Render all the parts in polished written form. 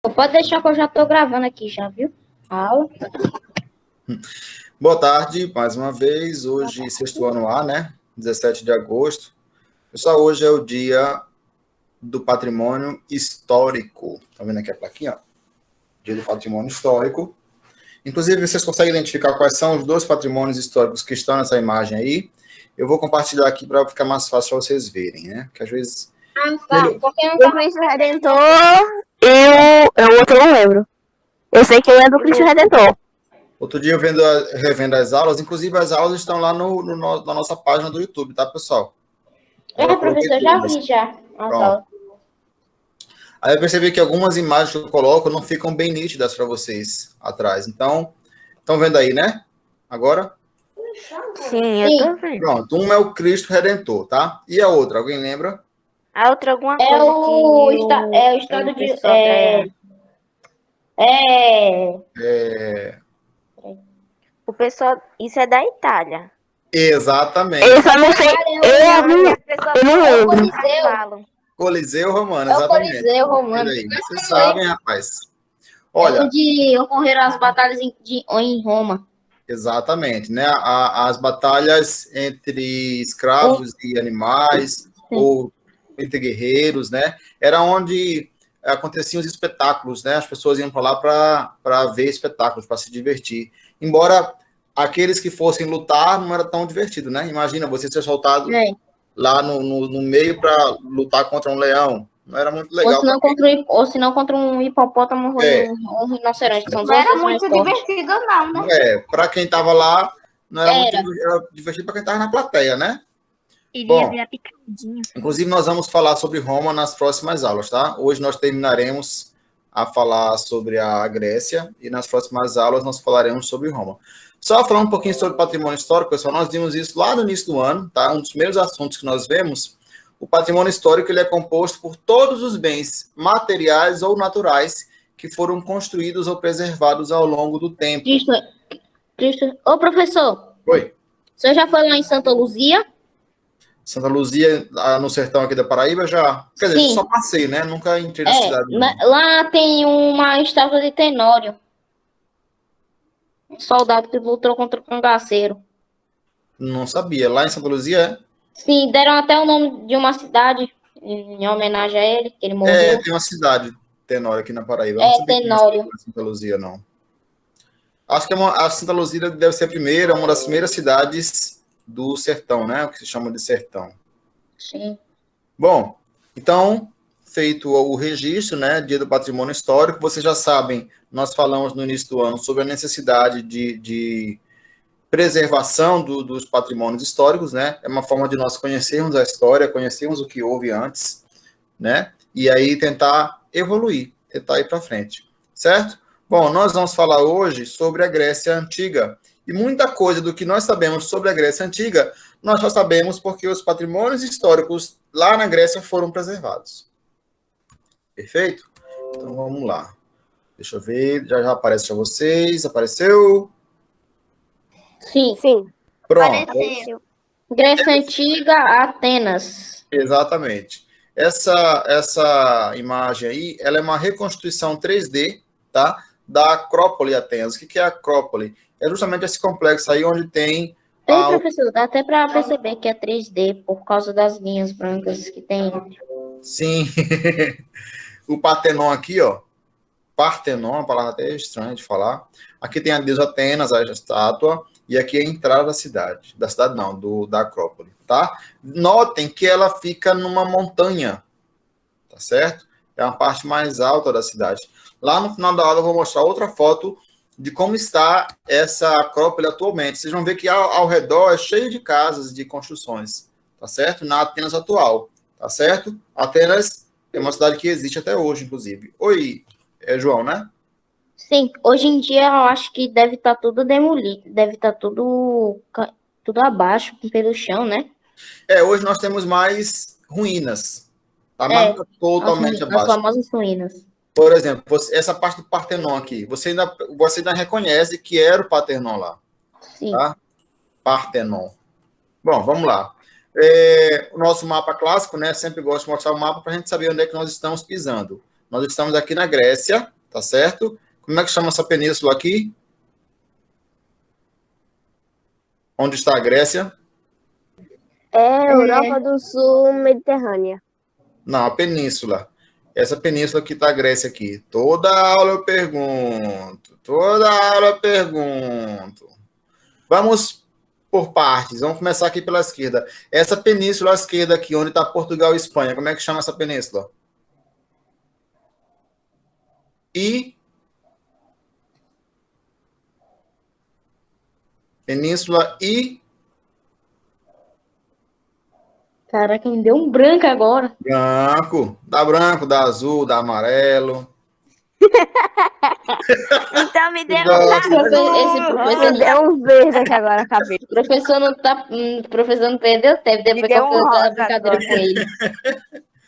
Pode deixar que eu já estou gravando aqui, já viu? A aula. Boa tarde, mais uma vez. Hoje, sexto ano A, né? 17 de agosto. Pessoal, hoje é o dia do patrimônio histórico. Tá vendo aqui a plaquinha? Ó? Dia do patrimônio histórico. Inclusive, vocês conseguem identificar quais são os dois patrimônios históricos que estão nessa imagem aí? Eu vou compartilhar aqui para ficar mais fácil para vocês verem, né? Porque às vezes... Tá. Porque não O tá... Cristo Redentor e o outro eu não lembro. Eu sei que ele é do Cristo Redentor. Outro dia, revendo as aulas, inclusive as aulas estão lá na nossa página do YouTube, tá, pessoal? professor, já vi já. Pronto. Aí eu percebi que algumas imagens que eu coloco não ficam bem nítidas para vocês atrás. Então, estão vendo aí, né? Agora? Sim, eu tô vendo. Pronto, um é o Cristo Redentor, tá? E a outra, alguém lembra? A outra alguma coisa É o que estado de... O pessoal... Isso é da Itália. Exatamente. Eu só não sei... Eu não lembro. Coliseu. Coliseu Romano, É o exatamente. Coliseu Romano. Olha aí, vocês sabem, rapaz. É Olha, onde ocorreram as batalhas em Roma. exatamente, né? As batalhas entre escravos e animais, ou entre guerreiros, né? Era onde aconteciam os espetáculos, né? As pessoas iam para lá para ver espetáculos, para se divertir. Embora aqueles que fossem lutar não era tão divertido, né? Imagina você ser soltado lá no meio para lutar contra um leão. Não era muito legal. Ou se não contra um hipopótamo ou um rinoceronte. Não era muito divertido, não, né? Para quem estava lá, não era muito divertido para quem estava na plateia, né? Iria virar picadinho. Inclusive, nós vamos falar sobre Roma nas próximas aulas, tá? Hoje nós terminaremos a falar sobre a Grécia e nas próximas aulas nós falaremos sobre Roma. Só falando um pouquinho sobre patrimônio histórico, pessoal, nós vimos isso lá no início do ano, tá? Um dos primeiros assuntos que nós vemos, o patrimônio histórico ele é composto por todos os bens materiais ou naturais que foram construídos ou preservados ao longo do tempo. Ô, professor. Oi. O senhor já foi lá em Santa Luzia? Santa Luzia, no sertão aqui da Paraíba, já... Quer dizer, só passei, né? Nunca entrei na cidade. Lá tem uma estátua de Tenório. Um soldado que lutou contra o cangaceiro. Não sabia. Lá em Santa Luzia, é? Sim, deram até o nome de uma cidade em homenagem a ele, que ele morreu. Tem uma cidade, Tenório, aqui na Paraíba. Tenório. Não Santa Luzia, não. Acho que a Santa Luzia deve ser a primeira, uma das primeiras cidades do sertão, né? O que se chama de sertão. Sim. Bom, então, feito o registro, né? Dia do Patrimônio Histórico, vocês já sabem, nós falamos no início do ano sobre a necessidade de preservação dos patrimônios históricos, né? É uma forma de nós conhecermos a história, conhecermos o que houve antes, né? E aí tentar evoluir, tentar ir para frente, certo? Bom, nós vamos falar hoje sobre a Grécia Antiga. E muita coisa do que nós sabemos sobre a Grécia Antiga, nós só sabemos porque os patrimônios históricos lá na Grécia foram preservados. Perfeito? Então vamos lá. Deixa eu ver, já aparece para vocês. Apareceu? Sim. Pronto. Apareceu. Grécia Antiga, Atenas. Exatamente. Essa imagem aí, ela é uma reconstituição 3D, tá? Da Acrópole Atenas. O que é a Acrópole? É justamente esse complexo aí onde tem... professor, dá até para perceber que é 3D por causa das linhas brancas que tem. Sim. O Partenon aqui, ó. Partenon, uma palavra até estranha de falar. Aqui tem a deusa Atenas, a estátua, e aqui é a entrada da cidade. Da cidade não, da Acrópole, tá? Notem que ela fica numa montanha, tá certo? É uma parte mais alta da cidade. Lá no final da aula eu vou mostrar outra foto de como está essa Acrópole atualmente. Vocês vão ver que ao redor é cheio de casas, de construções, tá certo? Na Atenas atual, tá certo? Atenas é uma cidade que existe até hoje, inclusive. Oi, João, né? Sim, hoje em dia eu acho que deve estar tudo demolido, deve estar tudo abaixo, pelo chão, né? Hoje nós temos mais ruínas, tá? Mas não totalmente abaixo. As famosas ruínas. Por exemplo, essa parte do Partenon aqui, você ainda reconhece que era o Partenon lá. Sim. Tá? Partenon. Bom, vamos lá. O nosso mapa clássico, né? Sempre gosto de mostrar o mapa para a gente saber onde é que nós estamos pisando. Nós estamos aqui na Grécia, tá certo? Como é que chama essa península aqui? Onde está a Grécia? É Europa do Sul, Mediterrânea. Não, a península. Essa península que está a Grécia aqui. Toda aula eu pergunto. Toda aula eu pergunto. Vamos por partes. Vamos começar aqui pela esquerda. Essa península à esquerda aqui, onde está Portugal e Espanha, como é que chama essa península? Península Caraca, me deu um branco agora. branco, dá azul, dá amarelo. Então me deu Esse professor, me deu um verde aqui agora na cabeça. o professor não tá, o professor não perdeu tempo depois que deu eu um fiz aquela rosa brincadeira agora. com ele.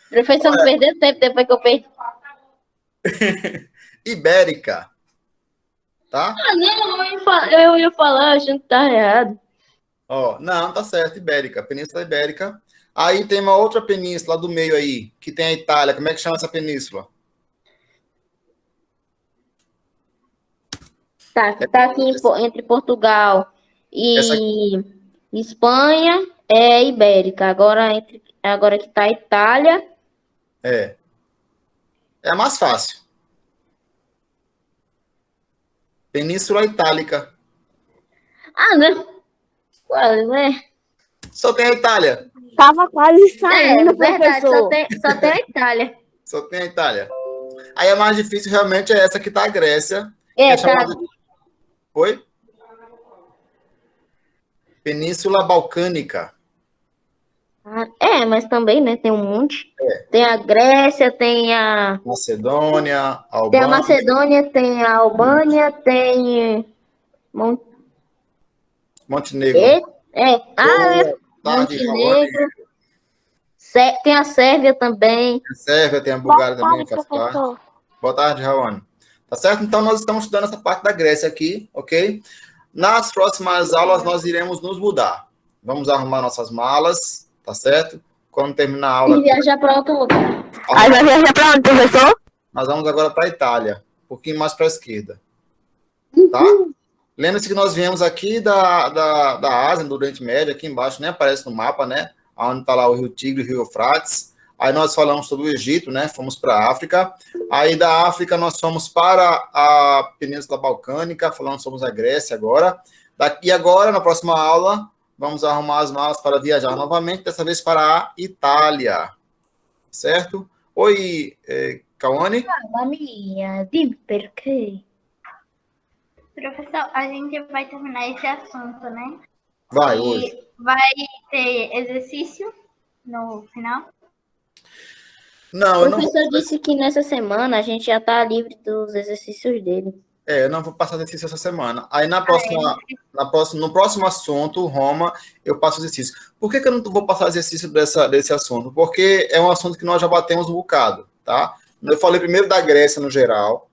O professor não perdeu tempo depois que eu perdi. Ibérica. Tá? Ah, não, eu ia falar, achando que tá errado. Ó, não, tá certo, Ibérica, Península Ibérica. Aí tem uma outra península do meio aí, que tem a Itália. Como é que chama essa península? Tá, que tá aqui entre Portugal e Espanha é Ibérica. Agora que tá a Itália. É a mais fácil. Península Itálica. Ah, né? Quase, né? Só tem a Itália. Tava quase saindo, Verdade, professor. só tem a Itália. Só tem a Itália. Aí a mais difícil realmente é essa que tá a Grécia. Que É, é tá. chamada de... Oi? Península Balcânica. Mas também, né? Tem um monte. Tem a Grécia, tem a Macedônia, Tem a Albânia. Macedônia, tem a Albânia, tem Montenegro. Montenegro. Tem a Sérvia também. A Sérvia, tem a Bulgária também, faz parte. Boa tarde, Raoni. Tá certo? Então, nós estamos estudando essa parte da Grécia aqui, ok? Nas próximas aulas, nós iremos nos mudar. Vamos arrumar nossas malas, tá certo? Quando terminar a aula... E viajar para outro lugar. Aí vai viajar pra onde, professor? Nós vamos agora para a Itália, um pouquinho mais para a esquerda. Tá? Lembre-se que nós viemos aqui da Ásia, do Oriente Médio, aqui embaixo, nem aparece no mapa, né? Onde está lá o Rio Tigre e o Rio Eufrates. Aí nós falamos sobre o Egito, né? Fomos para a África. Aí da África nós fomos para a Península Balcânica, falamos sobre a Grécia agora. E agora, na próxima aula, vamos arrumar as malas para viajar novamente, dessa vez para a Itália. Certo? Oi, Cauane? Mamma mia, dimmi perché. Professor, a gente vai terminar esse assunto, né? Vai, E hoje. vai ter exercício no final? Não, O eu não vou... professor disse que nessa semana a gente já está livre dos exercícios dele. eu não vou passar exercício essa semana. Aí no próximo assunto, Roma, eu passo exercício. Por que eu não vou passar exercício desse assunto? Porque é um assunto que nós já batemos um bocado, tá? Eu falei primeiro da Grécia no geral,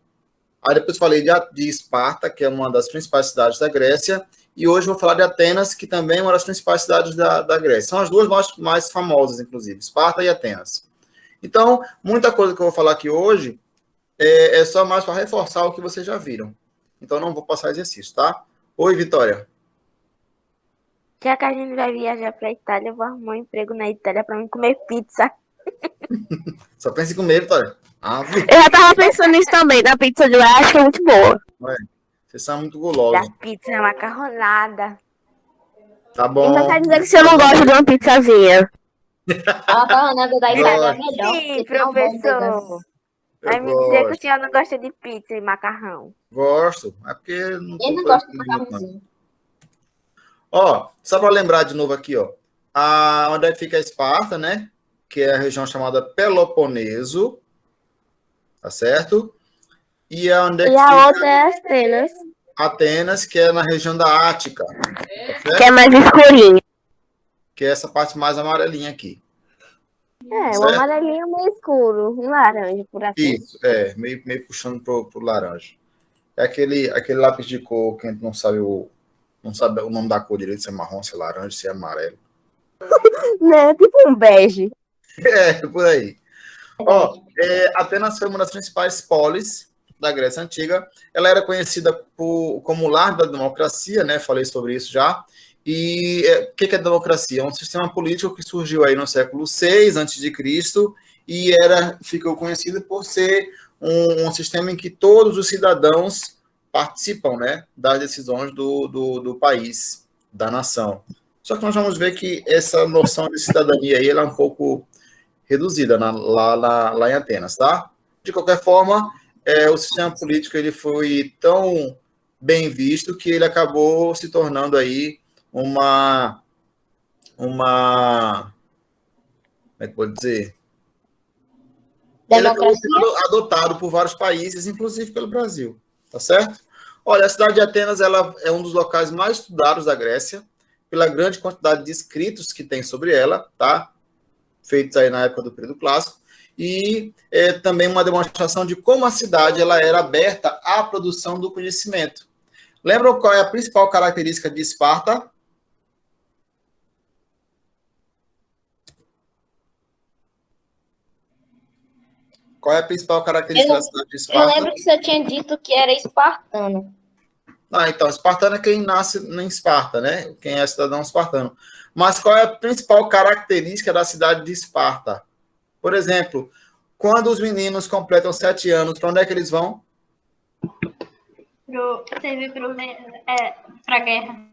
aí depois falei de Esparta, que é uma das principais cidades da Grécia, e hoje eu vou falar de Atenas, que também é uma das principais cidades da Grécia. São as duas mais famosas, inclusive, Esparta e Atenas. Então, muita coisa que eu vou falar aqui hoje é só mais para reforçar o que vocês já viram. Então, não vou passar exercício, tá? Oi, Vitória. Já que a gente vai viajar pra Itália, eu vou arrumar um emprego na Itália pra mim comer pizza. Só pensa em comer, Vitória. Eu já tava pensando nisso também, da pizza de lá, acho que é muito boa. Vocês são muito Da gulosos. pizza macarronada. Tá bom. Então quer dizer que você não gosta de uma pizzazinha? A macarronada da Itália é Gosto. melhor. Sim, porque tem almôndegas. professor. Vai me dizer que o senhor não gosta de pizza e macarrão. Gosto. É porque não Ele não tô gosta de muito, não. macarrãozinho. Ó, só para lembrar de novo aqui, ó. Onde é que fica a Esparta, né? Que é a região chamada Peloponeso. Tá certo? E onde é que E a fica outra é Atenas, Atenas, que é na região da Ática. Tá certo? que é mais escurinho. Que é essa parte mais amarelinha aqui. É, o Certo. amarelinho meio escuro, um laranja, por assim. Isso, meio puxando pro laranja. É aquele lápis de cor que a gente não sabe o nome da cor direito, se é marrom, se é laranja, se é amarelo. Né? Tipo um bege. Por aí. Ó, Atenas foi uma das principais polis da Grécia Antiga. Ela era conhecida como lar da democracia, né? Falei sobre isso já. E o que é democracia? É um sistema político que surgiu aí no século VI a.C. e ficou conhecido por ser um sistema em que todos os cidadãos participam, né, das decisões do país, da nação. Só que nós vamos ver que essa noção de cidadania aí ela é um pouco reduzida lá em Atenas, tá? De qualquer forma, o sistema político ele foi tão bem visto que ele acabou se tornando aí como é que pode dizer? Ele acabou sendo adotado por vários países, inclusive pelo Brasil, tá certo? Olha, a cidade de Atenas ela é um dos locais mais estudados da Grécia, pela grande quantidade de escritos que tem sobre ela, tá? Feitos aí na época do período clássico, e também uma demonstração de como a cidade ela era aberta à produção do conhecimento. Lembram qual é a principal característica de Esparta? Qual é a principal característica da cidade de Esparta? Eu lembro que você tinha dito que era espartano. Então, espartano é quem nasce em Esparta, né? Quem é cidadão espartano. Mas qual é a principal característica da cidade de Esparta? Por exemplo, quando os meninos completam 7 anos, para onde é que eles vão? Servir para guerra.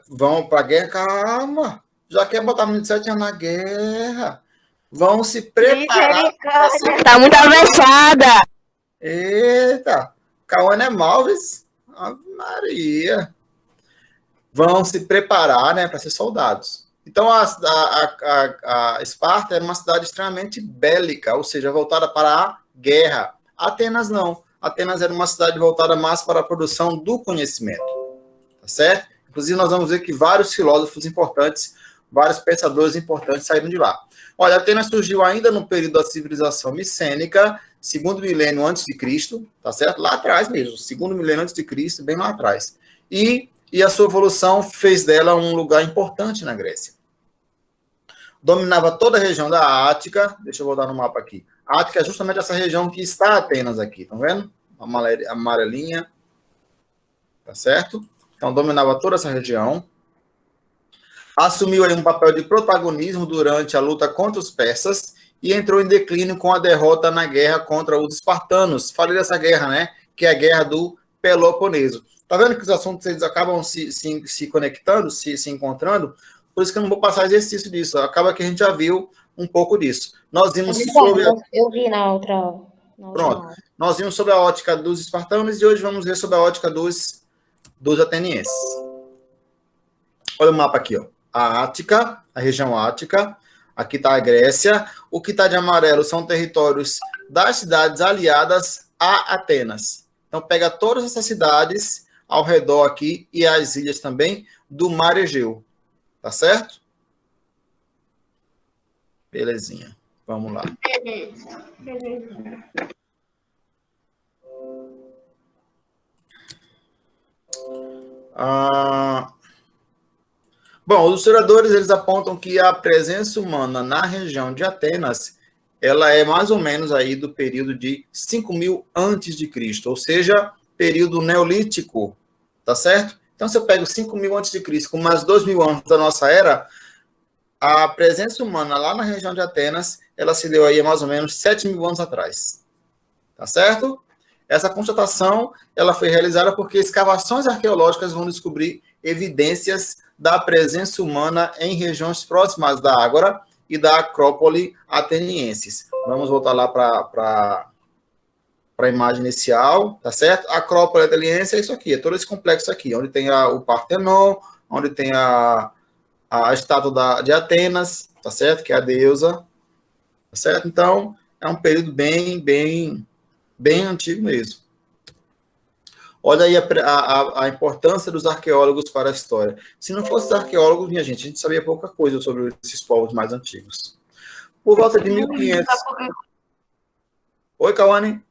Vão para a guerra? Calma! Já quer botar menino de 7 anos na guerra? Vão se preparar. Tá muito avançada. Eita! Cauã é Malves? Ave Maria! Vão se preparar, né, para ser soldados. Então, a Esparta era uma cidade extremamente bélica, ou seja, voltada para a guerra. Atenas não. Atenas era uma cidade voltada mais para a produção do conhecimento. Tá certo? Inclusive, nós vamos ver que vários filósofos importantes, vários pensadores importantes saíram de lá. Olha, Atenas surgiu ainda no período da civilização micênica, segundo milênio antes de Cristo, tá certo? Lá atrás mesmo, segundo milênio antes de Cristo, bem lá atrás. E a sua evolução fez dela um lugar importante na Grécia. Dominava toda a região da Ática. Deixa eu voltar no mapa aqui. A Ática é justamente essa região que está Atenas aqui, estão vendo? A amarelinha. Tá certo? Então, dominava toda essa região. Assumiu aí um papel de protagonismo durante a luta contra os persas e entrou em declínio com a derrota na guerra contra os espartanos. Falei dessa guerra, né? Que é a guerra do Peloponeso. Tá vendo que os assuntos eles acabam se conectando, se encontrando? Por isso que eu não vou passar exercício disso. Acaba que a gente já viu um pouco disso. Nós vimos sobre... Eu vi na outra aula. Pronto. Nós vimos sobre a ótica dos espartanos e hoje vamos ver sobre a ótica dos atenienses. Olha o mapa aqui, ó. A Ática, a região Ática. Aqui está a Grécia. O que está de amarelo são territórios das cidades aliadas a Atenas. Então, pega todas essas cidades ao redor aqui e as ilhas também do Mar Egeu. Tá certo? Belezinha. Vamos lá. Beleza. Bom, os historiadores eles apontam que a presença humana na região de Atenas ela é mais ou menos aí do período de 5.000 a.C., ou seja, período neolítico, tá certo? Então, se eu pego 5.000 a.C. com mais 2.000 anos da nossa era, a presença humana lá na região de Atenas, ela se deu aí mais ou menos 7.000 anos atrás, tá certo? Essa constatação, ela foi realizada porque escavações arqueológicas vão descobrir evidências da presença humana em regiões próximas da Ágora e da Acrópole atenienses. Vamos voltar lá para a imagem inicial, tá certo? A Acrópole ateniense é isso aqui, é todo esse complexo aqui, onde tem o Partenon, onde tem a estátua de Atenas, tá certo? Que é a deusa, tá certo? Então, é um período bem antigo mesmo. Olha aí a importância dos arqueólogos para a história. Se não fosse arqueólogos, minha gente, a gente sabia pouca coisa sobre esses povos mais antigos. Por volta de 1500... Oi, Cauane?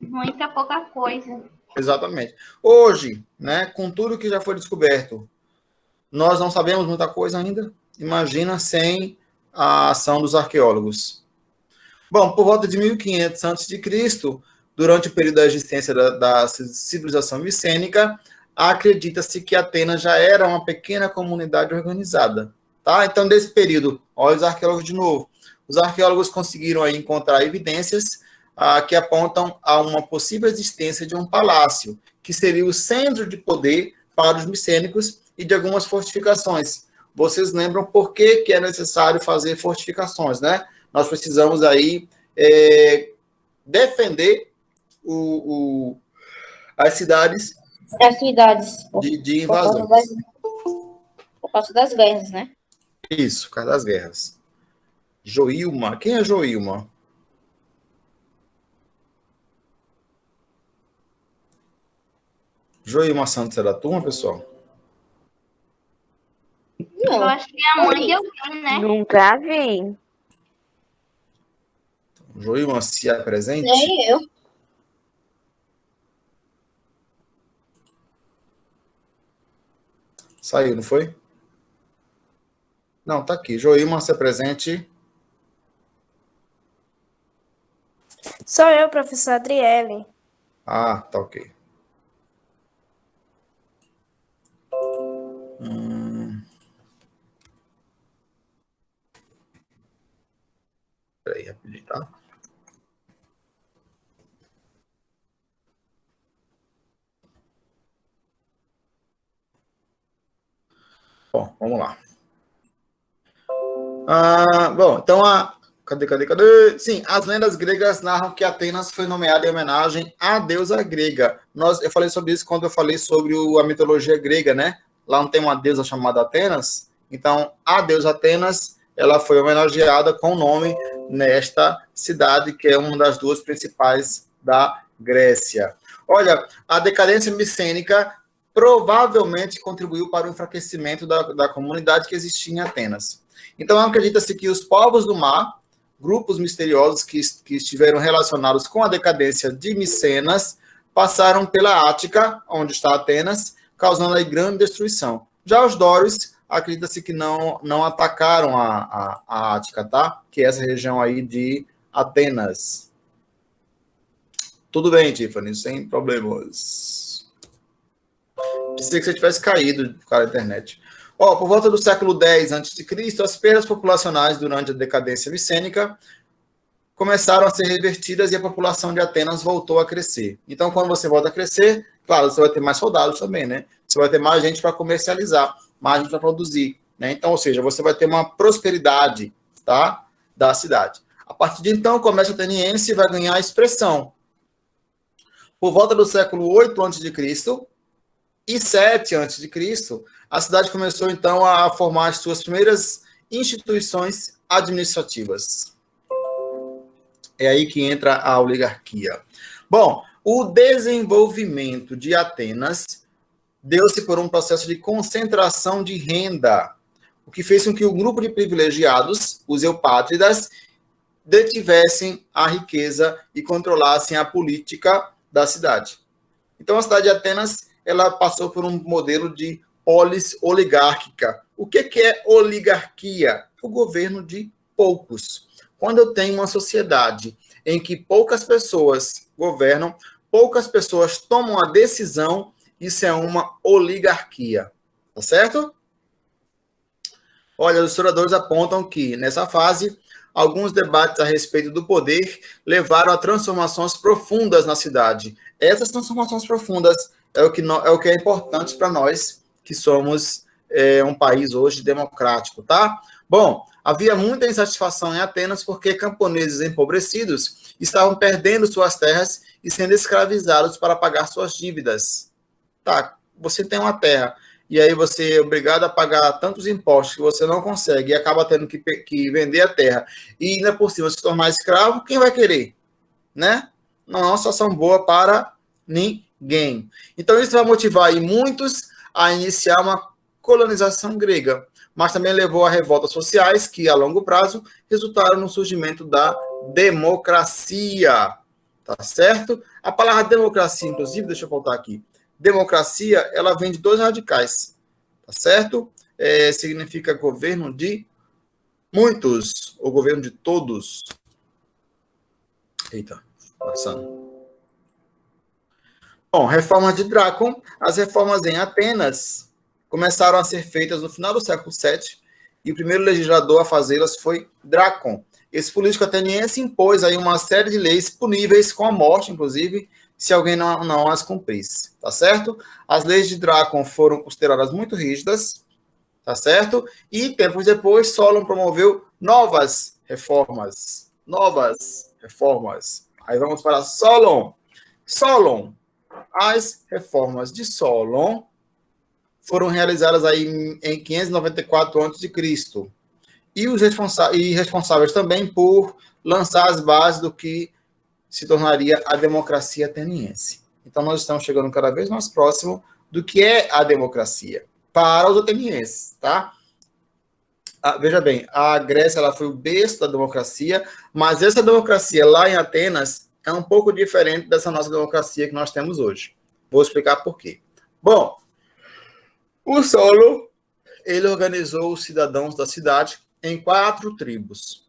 Muita pouca coisa. Exatamente. Hoje, né, com tudo que já foi descoberto, nós não sabemos muita coisa ainda. Imagina sem a ação dos arqueólogos. Bom, por volta de 1500 a.C., durante o período da existência da civilização micênica, acredita-se que Atenas já era uma pequena comunidade organizada. Tá? Então, desse período, olha os arqueólogos de novo. Os arqueólogos conseguiram aí encontrar evidências que apontam a uma possível existência de um palácio, que seria o centro de poder para os micênicos e de algumas fortificações. Vocês lembram por que é necessário fazer fortificações, né? Nós precisamos aí defender as cidades As cidades, de por causa invasão. por causa das guerras, né? Isso, por causa das guerras. Joilma. Quem é Joilma? Joilma Santos é da turma, pessoal? Eu acho que é a mãe de alguém, né? Nunca vi. Joilma se apresente. Nem eu. Saiu, não foi? Não, tá aqui. Joilma se apresente. Sou eu, professor Adriele. Ah, tá ok. Peraí, rapidinho, tá? Bom, vamos lá. Bom, então Cadê? Sim, as lendas gregas narram que Atenas foi nomeada em homenagem à deusa grega. Eu falei sobre isso quando eu falei sobre a mitologia grega, né? Lá não tem uma deusa chamada Atenas? Então, a deusa Atenas, ela foi homenageada com o nome nesta cidade, que é uma das duas principais da Grécia. Olha, a decadência micênica provavelmente contribuiu para o enfraquecimento da comunidade que existia em Atenas. Então, acredita-se que os povos do mar, grupos misteriosos que estiveram relacionados com a decadência de Micenas, passaram pela Ática, onde está Atenas, causando aí grande destruição. Já os dórios, acredita-se que não atacaram a Ática, tá? Que é essa região aí de Atenas. Tudo bem, Tiffany, sem problemas. Pensei que você tivesse caído por causa da internet. Por volta do século X a.C., as perdas populacionais durante a decadência micênica começaram a ser revertidas e a população de Atenas voltou a crescer. Então, quando você volta a crescer, claro, você vai ter mais soldados também, né? Você vai ter mais gente para comercializar, mais gente para produzir, né? Então, ou seja, você vai ter uma prosperidade, tá? Da cidade. A partir de então, o comércio ateniense vai ganhar expressão. Por volta do século 8 a.C. e 7 a.C., a cidade começou, então, a formar as suas primeiras instituições administrativas. É aí que entra a oligarquia. Bom, o desenvolvimento de Atenas deu-se por um processo de concentração de renda, o que fez com que o grupo de privilegiados, os eupátridas, detivessem a riqueza e controlassem a política da cidade. Então, a cidade de Atenas, ela passou por um modelo de polis oligárquica. O que é oligarquia? O governo de poucos. Quando eu tenho uma sociedade em que poucas pessoas governam, poucas pessoas tomam a decisão, isso é uma oligarquia. Tá certo? Olha, os historiadores apontam que, nessa fase, alguns debates a respeito do poder levaram a transformações profundas na cidade. Essas transformações profundas é o que é importante para nós, que somos um país hoje democrático, tá? Bom, havia muita insatisfação em Atenas porque camponeses empobrecidos estavam perdendo suas terras e sendo escravizados para pagar suas dívidas. Tá, você tem uma terra e aí você é obrigado a pagar tantos impostos que você não consegue e acaba tendo que vender a terra e ainda por cima se tornar escravo, quem vai querer? Né? Não é uma situação boa para ninguém. Então isso vai motivar aí muitos a iniciar uma colonização grega, mas também levou a revoltas sociais que, a longo prazo, resultaram no surgimento da democracia. Tá certo? A palavra democracia, inclusive, deixa eu voltar aqui. Democracia, ela vem de dois radicais. Tá certo? Significa governo de muitos, ou governo de todos. Eita, passando. Bom, reformas de Drácon. As reformas em Atenas começaram a ser feitas no final do século VII e o primeiro legislador a fazê-las foi Drácon. Esse político ateniense impôs aí uma série de leis puníveis com a morte, inclusive, se alguém não as cumprisse, tá certo? As leis de Drácon foram consideradas muito rígidas, tá certo? E tempos depois, Solon promoveu novas reformas. Aí vamos para Solon. As reformas de Solon foram realizadas aí em 594 a.C. E os responsáveis também por lançar as bases do que se tornaria a democracia ateniense. Então, nós estamos chegando cada vez mais próximo do que é a democracia para os atenienses, tá? Veja bem, a Grécia ela foi o berço da democracia, mas essa democracia lá em Atenas é um pouco diferente dessa nossa democracia que nós temos hoje. Vou explicar por quê. Bom, o Solon, ele organizou os cidadãos da cidade em 4 tribos,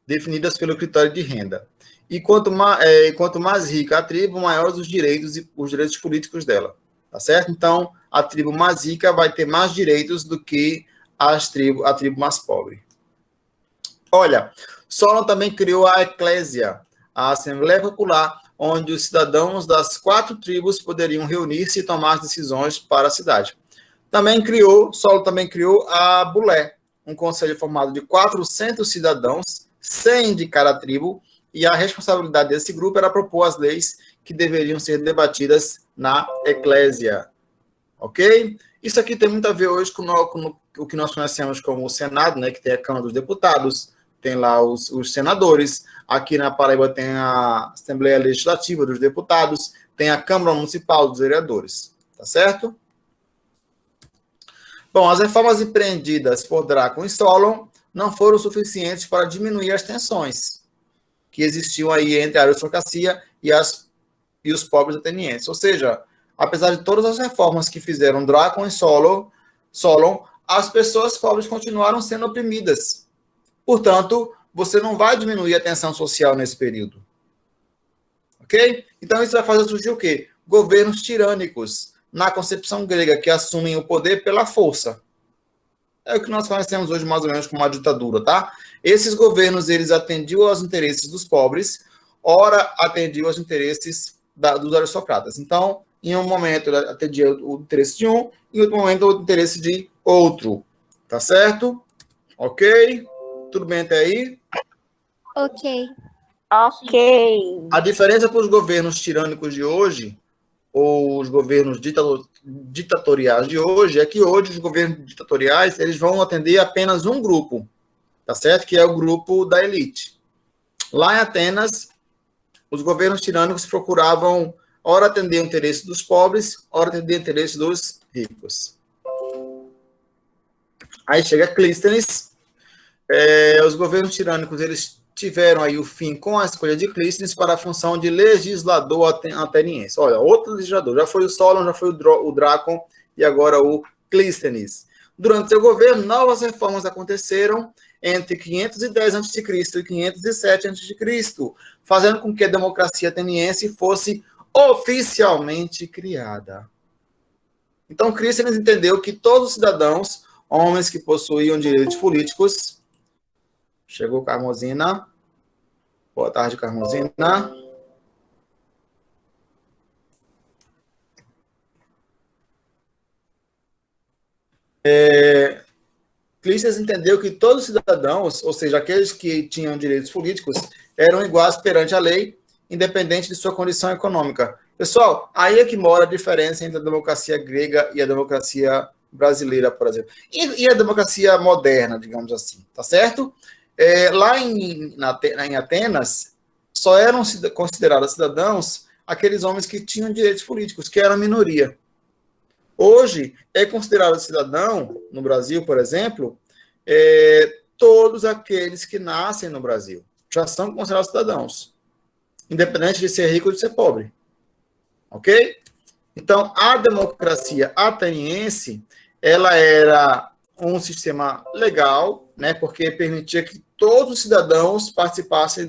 definidas pelo critério de renda. E quanto mais rica a tribo, maiores os direitos políticos dela, tá certo? Então, a tribo mais rica vai ter mais direitos do que a tribo mais pobre. Olha, Solon também criou a Eclésia, a Assembleia Popular, onde os cidadãos das 4 tribos poderiam reunir-se e tomar decisões para a cidade. Solon também criou a Bulé, um conselho formado de 400 cidadãos, 100 de cada tribo, e a responsabilidade desse grupo era propor as leis que deveriam ser debatidas na Eclésia. Ok? Isso aqui tem muito a ver hoje com o que nós conhecemos como o Senado, né, que tem a Câmara dos Deputados, tem lá os senadores, aqui na Paraíba tem a Assembleia Legislativa dos Deputados, tem a Câmara Municipal dos Vereadores, tá certo? Bom, as reformas empreendidas por Drácon e Solon não foram suficientes para diminuir as tensões que existiam aí entre a aristocracia e os pobres atenienses. Ou seja, apesar de todas as reformas que fizeram Drácon e Solon, as pessoas pobres continuaram sendo oprimidas. Portanto, você não vai diminuir a tensão social nesse período. Ok? Então, isso vai fazer surgir o quê? Governos tirânicos, na concepção grega, que assumem o poder pela força. É o que nós conhecemos hoje mais ou menos como uma ditadura, tá? Esses governos, eles atendiam aos interesses dos pobres, ora atendiam aos interesses dos aristocratas. Então, em um momento ele atendia o interesse de um, em outro momento o interesse de outro. Tá certo? Ok? Tudo bem até aí? Ok. Ok. A diferença para os governos tirânicos de hoje, ou os governos ditatoriais de hoje, é que hoje os governos ditatoriais eles vão atender apenas um grupo, tá certo? Que é o grupo da elite. Lá em Atenas, os governos tirânicos procuravam ora atender o interesse dos pobres, ora atender o interesse dos ricos. Aí chega Clístenes. Os governos tirânicos eles tiveram aí o fim com a escolha de Clístenes para a função de legislador ateniense. Olha, outro legislador, já foi o Solon, já foi o Drácon e agora o Clístenes. Durante seu governo, novas reformas aconteceram entre 510 a.C. e 507 a.C., fazendo com que a democracia ateniense fosse oficialmente criada. Então, Clístenes entendeu que todos os cidadãos, homens que possuíam direitos políticos. Chegou Carmozina. Boa tarde, Carmozina. Clístenes entendeu que todos os cidadãos, ou seja, aqueles que tinham direitos políticos, eram iguais perante a lei, independente de sua condição econômica. Pessoal, aí é que mora a diferença entre a democracia grega e a democracia brasileira, por exemplo. E a democracia moderna, digamos assim, tá certo? Lá em Atenas, só eram considerados cidadãos aqueles homens que tinham direitos políticos, que eram minoria. Hoje, é considerado cidadão, no Brasil, por exemplo, todos aqueles que nascem no Brasil já são considerados cidadãos, independente de ser rico ou de ser pobre. Ok? Então, a democracia ateniense, ela era um sistema legal, né, porque permitia que todos os cidadãos participassem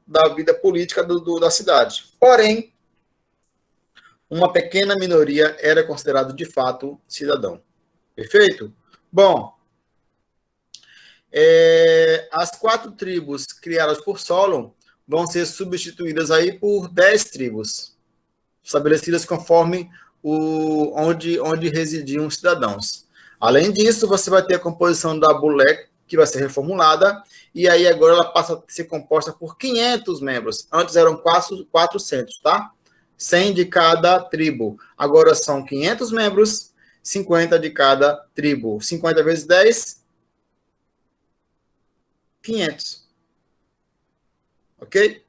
da vida política da cidade. Porém, uma pequena minoria era considerado de fato cidadão. Perfeito? Bom, as 4 tribos criadas por Solon vão ser substituídas aí por 10 tribos, estabelecidas conforme onde residiam os cidadãos. Além disso, você vai ter a composição da Bulek, que vai ser reformulada, e aí agora ela passa a ser composta por 500 membros. Antes eram 400, tá? 100 de cada tribo. Agora são 500 membros, 50 de cada tribo. 50 vezes 10, 500. Ok?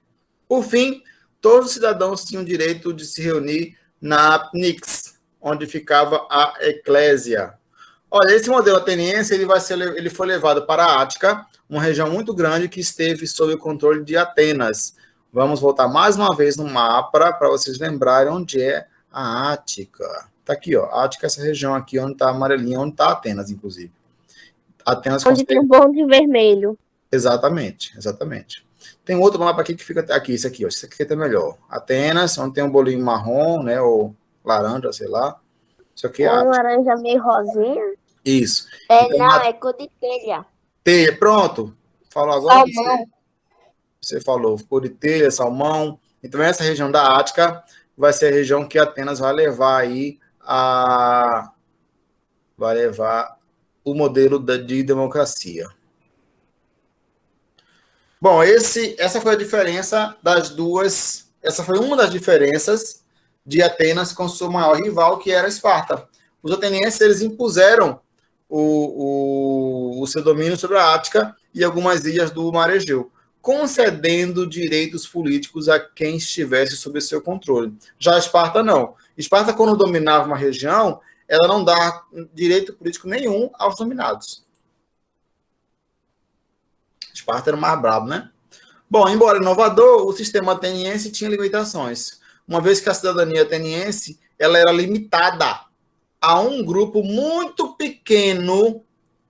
Por fim, todos os cidadãos tinham direito de se reunir na Pnyx, onde ficava a eclésia. Olha, esse modelo ateniense ele foi levado para a Ática, uma região muito grande que esteve sob o controle de Atenas. Vamos voltar mais uma vez no mapa para vocês lembrarem onde é a Ática. Está aqui, ó. A Ática é essa região aqui, onde está amarelinha, onde está Atenas, inclusive. Atenas Onde tem um bonde vermelho. Exatamente, exatamente. Tem outro mapa aqui que fica aqui, esse aqui, ó. Esse aqui é melhor. Atenas, onde tem um bolinho marrom, né? Ou laranja, sei lá. Isso aqui é Uma Ática. laranja meio rosinha. Isso. Então, não, é cor de telha. Telha, pronto. Falou agora. Salmão. Você falou, cor de telha, salmão. Então, essa região da Ática vai ser a região que Atenas vai levar aí vai levar o modelo de democracia. Bom, essa foi a diferença das duas. Essa foi uma das diferenças de Atenas com sua maior rival, que era Esparta. Os atenienses eles impuseram o seu domínio sobre a Ática e algumas ilhas do Mar Egeu, concedendo direitos políticos a quem estivesse sob seu controle. Já Esparta não. Esparta, quando dominava uma região, ela não dá direito político nenhum aos dominados. Esparta era o mais brabo, né? Bom, embora inovador, o sistema ateniense tinha limitações, uma vez que a cidadania ateniense ela era limitada a um grupo muito pequeno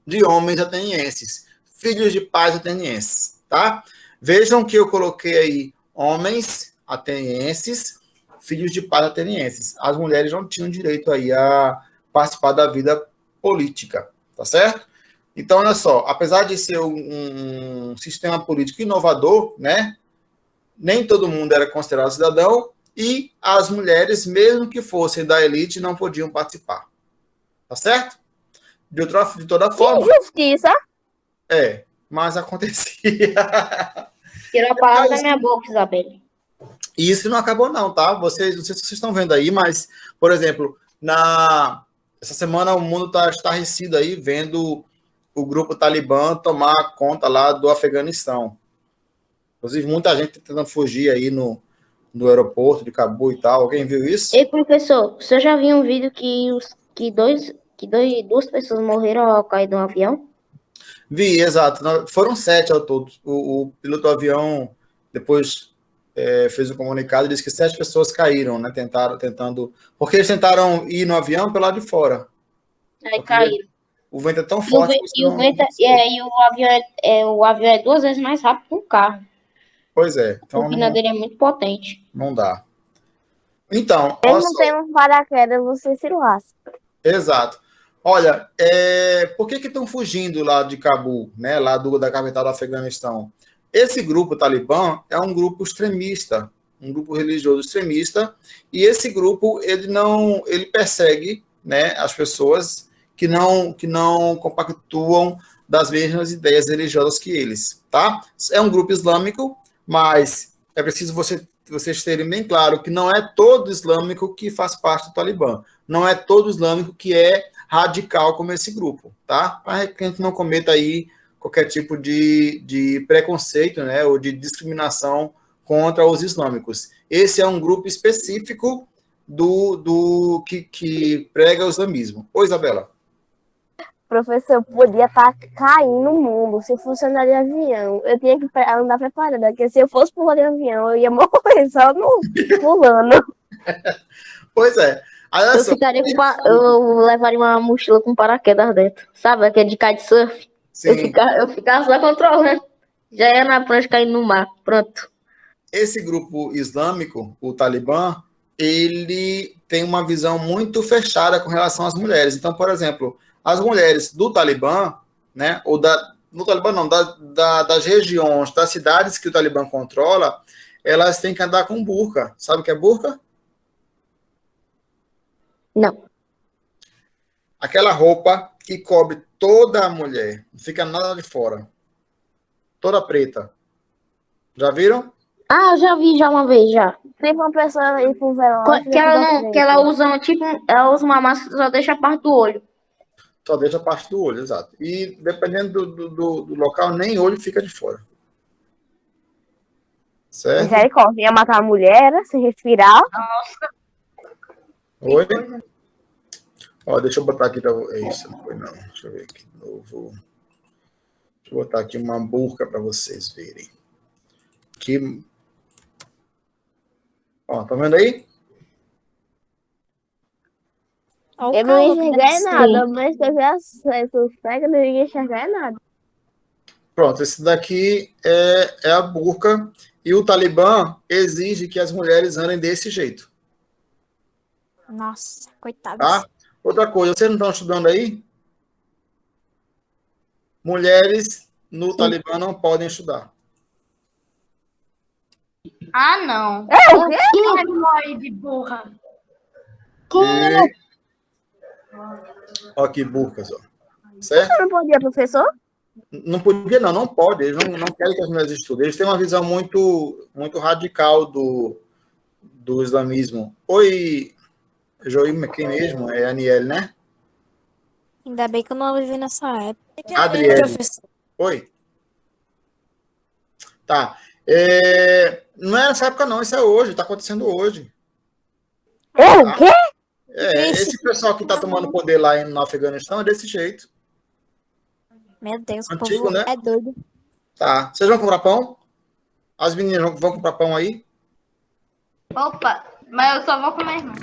de homens atenienses, filhos de pais atenienses, tá? Vejam que eu coloquei aí homens atenienses, filhos de pais atenienses. As mulheres não tinham direito aí a participar da vida política, tá certo? Então, olha só, apesar de ser um sistema político inovador, né, nem todo mundo era considerado cidadão e as mulheres, mesmo que fossem da elite, não podiam participar. Tá certo? De toda forma. Injustiça. Mas acontecia. Tirou a palavra da minha boca, Isabelle. E isso não acabou não, tá? Não sei se vocês estão vendo aí, mas, por exemplo, essa semana o mundo está estarrecido aí, vendo o grupo Talibã tomar conta lá do Afeganistão. Inclusive, muita gente tentando fugir aí no aeroporto de Cabul e tal. Alguém viu isso? Ei, professor, você já viu um vídeo que duas pessoas morreram ao cair de um avião? Vi, exato. Foram 7 ao todo. O piloto do avião depois fez um comunicado e disse que 7 pessoas caíram, né? Tentando... Porque eles tentaram ir no avião pelo lado de fora. Aí caíram. O vento é tão forte. E o avião é 2 vezes mais rápido que um carro. Pois é. A turbina dele é muito potente. Não dá. Então, Mesmo não tem um paraquedas, você se lasca. Exato. Olha, por que estão fugindo lá de Cabul, né, lá da capital do Afeganistão? Esse grupo Talibã é um grupo extremista, um grupo religioso extremista, e esse grupo ele persegue, né, as pessoas que não compactuam das mesmas ideias religiosas que eles, tá? É um grupo islâmico, mas é preciso vocês terem bem claro que não é todo islâmico que faz parte do Talibã. Não é todo islâmico que é radical como esse grupo, tá? Para que a gente não cometa aí qualquer tipo de preconceito, né, ou de discriminação contra os islâmicos. Esse é um grupo específico que prega o islamismo. Oi, Isabela. Professor, podia estar caindo o mundo se eu fosse andar de avião. Eu tinha que andar preparada, porque se eu fosse pular de avião, eu ia morrer só no pulando. Pois é. Eu levaria uma mochila com paraquedas dentro. Sabe, aquele de kitesurf? Sim. Eu ficava só controlando. Já ia na prancha caindo no mar. Pronto. esse grupo islâmico, o Talibã, ele tem uma visão muito fechada com relação às mulheres. Então, por exemplo, as mulheres do Talibã, né, ou no Talibã não, das regiões, das cidades que o Talibã controla, elas têm que andar com burca. Sabe o que é burca? Não. Aquela roupa que cobre toda a mulher, não fica nada de fora. Toda preta. Já viram? Ah, eu já vi já uma vez, já. Tipo uma pessoa ir pro velório. Que ela usa, tipo, ela usa uma máscara que só deixa a parte do olho. Só deixa a parte do olho, exato. E dependendo do local, nem olho fica de fora. Certo? Misericórdia, ia matar a mulher, sem respirar. Oi? Ó, deixa eu botar aqui. É isso, não foi não. Deixa eu ver aqui de novo. Deixa eu botar aqui uma burca para vocês verem. Aqui. Ó, tá vendo aí? Olha o Eu não calor que enxerguei deve ser. nada, mas teve acesso cego, eu não ia enxergar nada. Pronto, esse daqui é a burca. E o Talibã exige que as mulheres andem desse jeito. Nossa, coitado. Tá? Outra coisa, vocês não estão estudando aí? Mulheres no Talibã não podem estudar. Ah, não. É o quê? Ai, mãe de burra. Ó, que burcas, ó. Certo? Você não podia, professor? Não podia, não pode. Eles não querem que as mulheres estudem. Eles têm uma visão muito, muito radical do islamismo. Oi, Joim aqui mesmo, é a Aniele, né? Ainda bem que eu não vivi nessa época. Adriele. Professor. Oi. Tá. Não é nessa época, não. Isso é hoje. Está acontecendo hoje. É o quê? Esse pessoal que está tomando poder lá no Afeganistão é desse jeito. Meu Deus, o Antigo, povo né? é doido. Tá. Vocês vão comprar pão? As meninas vão comprar pão aí? Opa, mas eu só vou comer, irmão.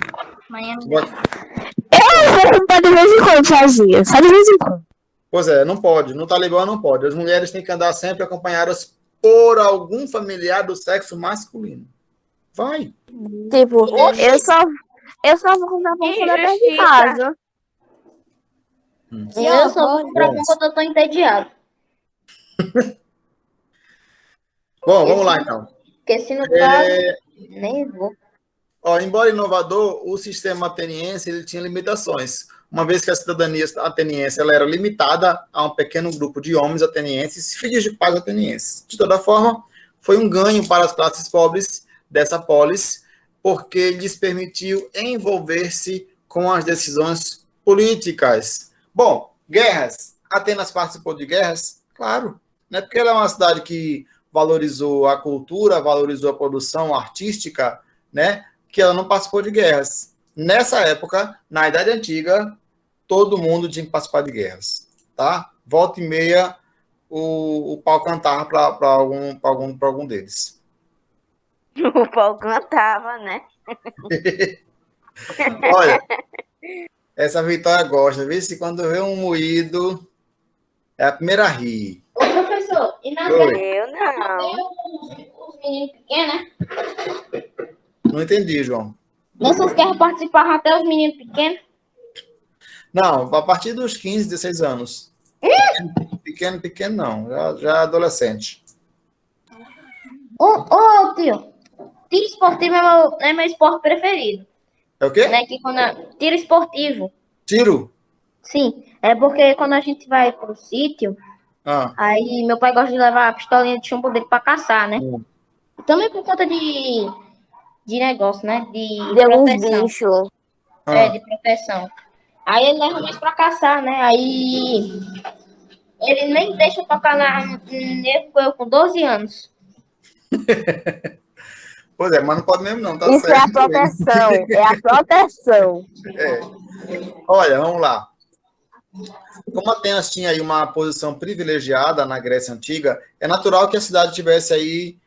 Amanhã. Eu vou de vez em quando sozinha, só de vez em quando. Pois é, não pode. No Talibã não pode. As mulheres têm que andar sempre acompanhadas por algum familiar do sexo masculino. Vai. Tipo, eu só vou comprar pão quando eu perto de casa. E eu só vou comprar pão quando eu tô entediado. Bom, vamos lá então. Porque se no caso, nem vou. Ó, embora inovador, o sistema ateniense ele tinha limitações. Uma vez que a cidadania ateniense ela era limitada a um pequeno grupo de homens atenienses, filhos de pais atenienses. De toda forma, foi um ganho para as classes pobres dessa polis, porque lhes permitiu envolver-se com as decisões políticas. Bom, guerras. Atenas participou de guerras? Claro. Não é porque ela é uma cidade que valorizou a cultura, valorizou a produção artística, né, que ela não participou de guerras. Nessa época, na Idade Antiga, todo mundo tinha que participar de guerras, tá? Volta e meia, o pau cantava para algum deles. O pau cantava, né? Olha, essa Vitória gosta, vê se quando vê um moído, é a primeira a rir. Ô, professor, e na Oi. guerra Eu não. tem os meninos pequenos, né? Não entendi, João. Nessas guerras participavam até os meninos pequenos. Não, a partir dos 15, 16 anos. Pequeno não, já é adolescente. Ô, tio, tiro esportivo é meu esporte preferido. É o quê? Né? Tiro esportivo. Tiro? Sim, é porque quando a gente vai pro sítio, Ah, aí meu pai gosta de levar a pistolinha de chumbo dele pra caçar, né? Também por conta de negócio, né? De Deu uns proteção. bichos. De proteção. Aí ele leva mais pra caçar, né? Aí ele nem deixa tocar eu com 12 anos. Pois é, mas não pode mesmo não, tá Isso certo. é a proteção. É a proteção. Olha, vamos lá. Como Atenas tinha aí uma posição privilegiada na Grécia Antiga, é natural que a cidade tivesse aí,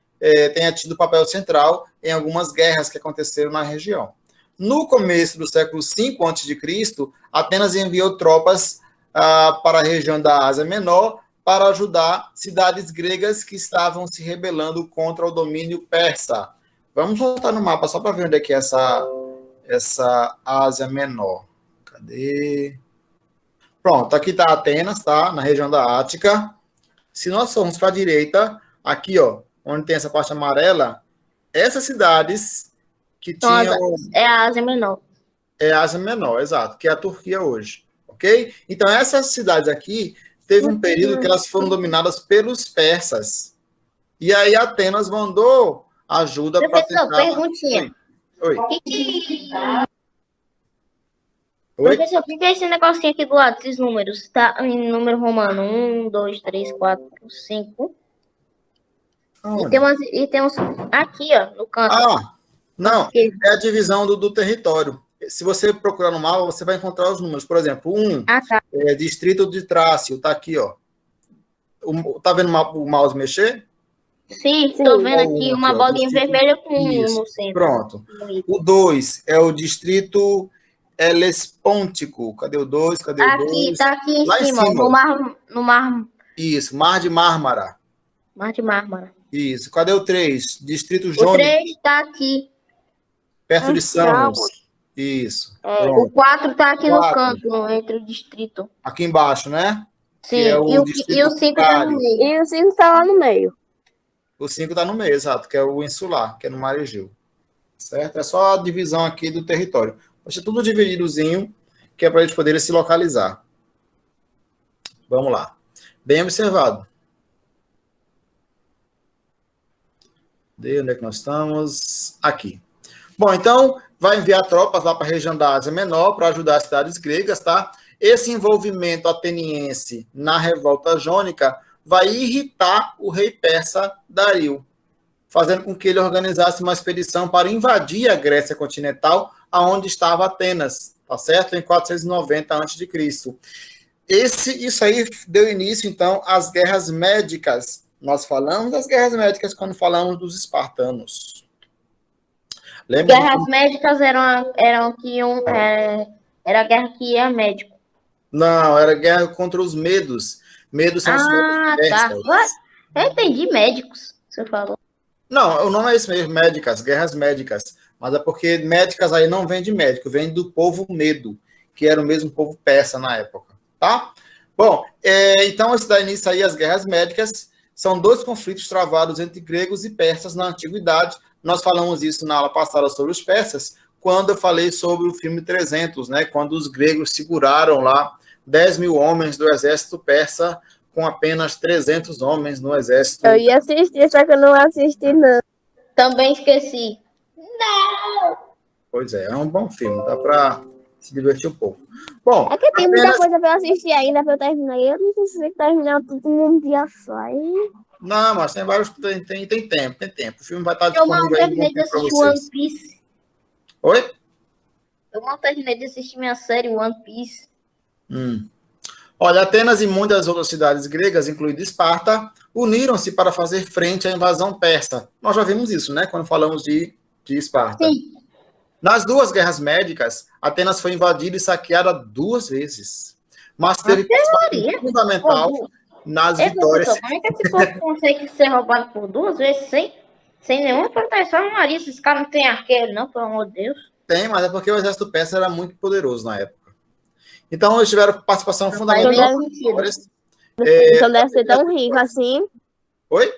tenha tido papel central em algumas guerras que aconteceram na região. No começo do século V a.C., Atenas enviou tropas para a região da Ásia Menor para ajudar cidades gregas que estavam se rebelando contra o domínio persa. Vamos voltar no mapa só para ver onde é que é essa Ásia Menor. Cadê? Pronto, aqui está Atenas, tá? Na região da Ática. Se nós formos para a direita, aqui, ó, onde tem essa parte amarela, essas cidades que tinham... É a Ásia Menor. É a Ásia Menor, exato, que é a Turquia hoje, ok? Então, essas cidades aqui, teve um período que elas foram dominadas pelos persas. E aí, Atenas mandou ajuda para Professor, tentar... perguntinha. Oi. Professor, o que é esse negocinho aqui do lado, esses números? Tá em número romano. 1, 2, 3, 4, 5. E tem uns aqui, ó, no canto. Não, é a divisão do território. Se você procurar no mapa, você vai encontrar os números. Por exemplo, Tá. Distrito de Trácio, tá aqui, ó. Tá vendo o mouse mexer? Sim, tô vendo aqui uma bolinha vermelha com no centro. Pronto. O 2 é o Distrito Helespôntico. Cadê o 2? Cadê o 2? Tá aqui em Lá cima, em cima. no mar. Isso, Mar de Mármara. Mar de Mármara. Isso. Cadê o 3? Distrito O Jônico, 3 tá aqui. perto de Samos. Isso. O 4 tá aqui no 4. canto, entre o distrito. Aqui embaixo, né? Sim, Que é o e o 5 tá no meio. E o 5 tá lá no meio. O 5 está no meio, exato, que é o insular, que é no Mar Egeu. Certo? É só a divisão aqui do território. Vai ser tudo divididozinho, que é para eles poderem se localizar. Vamos lá. Bem observado. Onde é que nós estamos? Aqui. Bom, então, vai enviar tropas lá para a região da Ásia Menor para ajudar as cidades gregas, tá? Esse envolvimento ateniense na revolta jônica vai irritar o rei persa Dario, fazendo com que ele organizasse uma expedição para invadir a Grécia continental, aonde estava Atenas, tá certo? Em 490 a.C. Isso aí deu início, então, às guerras médicas. Nós falamos das guerras médicas quando falamos dos espartanos. Lembra? Guerras médicas eram que era a guerra que ia médico. Não, era guerra contra os medos. Medos são os tá. Eu entendi médicos, você falou. Não, o nome é esse mesmo, médicas, guerras médicas. Mas é porque médicas aí não vem de médico, vem do povo medo, que era o mesmo povo persa na época, tá? Bom, então isso dá início aí às guerras médicas. São 2 conflitos travados entre gregos e persas na antiguidade. Nós falamos isso na aula passada sobre os persas, quando eu falei sobre o filme 300, né? Quando os gregos seguraram lá 10 mil homens do exército persa com apenas 300 homens no exército. Eu ia assistir, só que eu não assisti, não. Também esqueci. Pois é um bom filme, dá para se divertir um pouco. Bom, É que tem muita coisa pra eu assistir ainda pra eu terminar. E eu não sei se terminar tudo num dia só. Aí... Não, mas tem vários. Tem tempo. O filme vai estar Eu mal disponível aí terminei de para assistir vocês. One Piece. Oi? Eu mal terminei de assistir minha série One Piece. Olha, Atenas e muitas outras cidades gregas, incluindo Esparta, uniram-se para fazer frente à invasão persa. Nós já vimos isso, né? Quando falamos de Esparta. Sim. Nas 2 guerras médicas, Atenas foi invadida e saqueada 2 vezes. Mas teve participação fundamental nas vitórias. Professor, como é que esse povo consegue ser roubado por 2 vezes sem nenhuma proteção armaria? Esses caras não têm arqueiro, não, pelo amor de Deus. Tem, mas é porque o exército persa era muito poderoso na época. Então, eles tiveram participação fundamental nas vitórias. Então deve ser tão rico assim. Oi?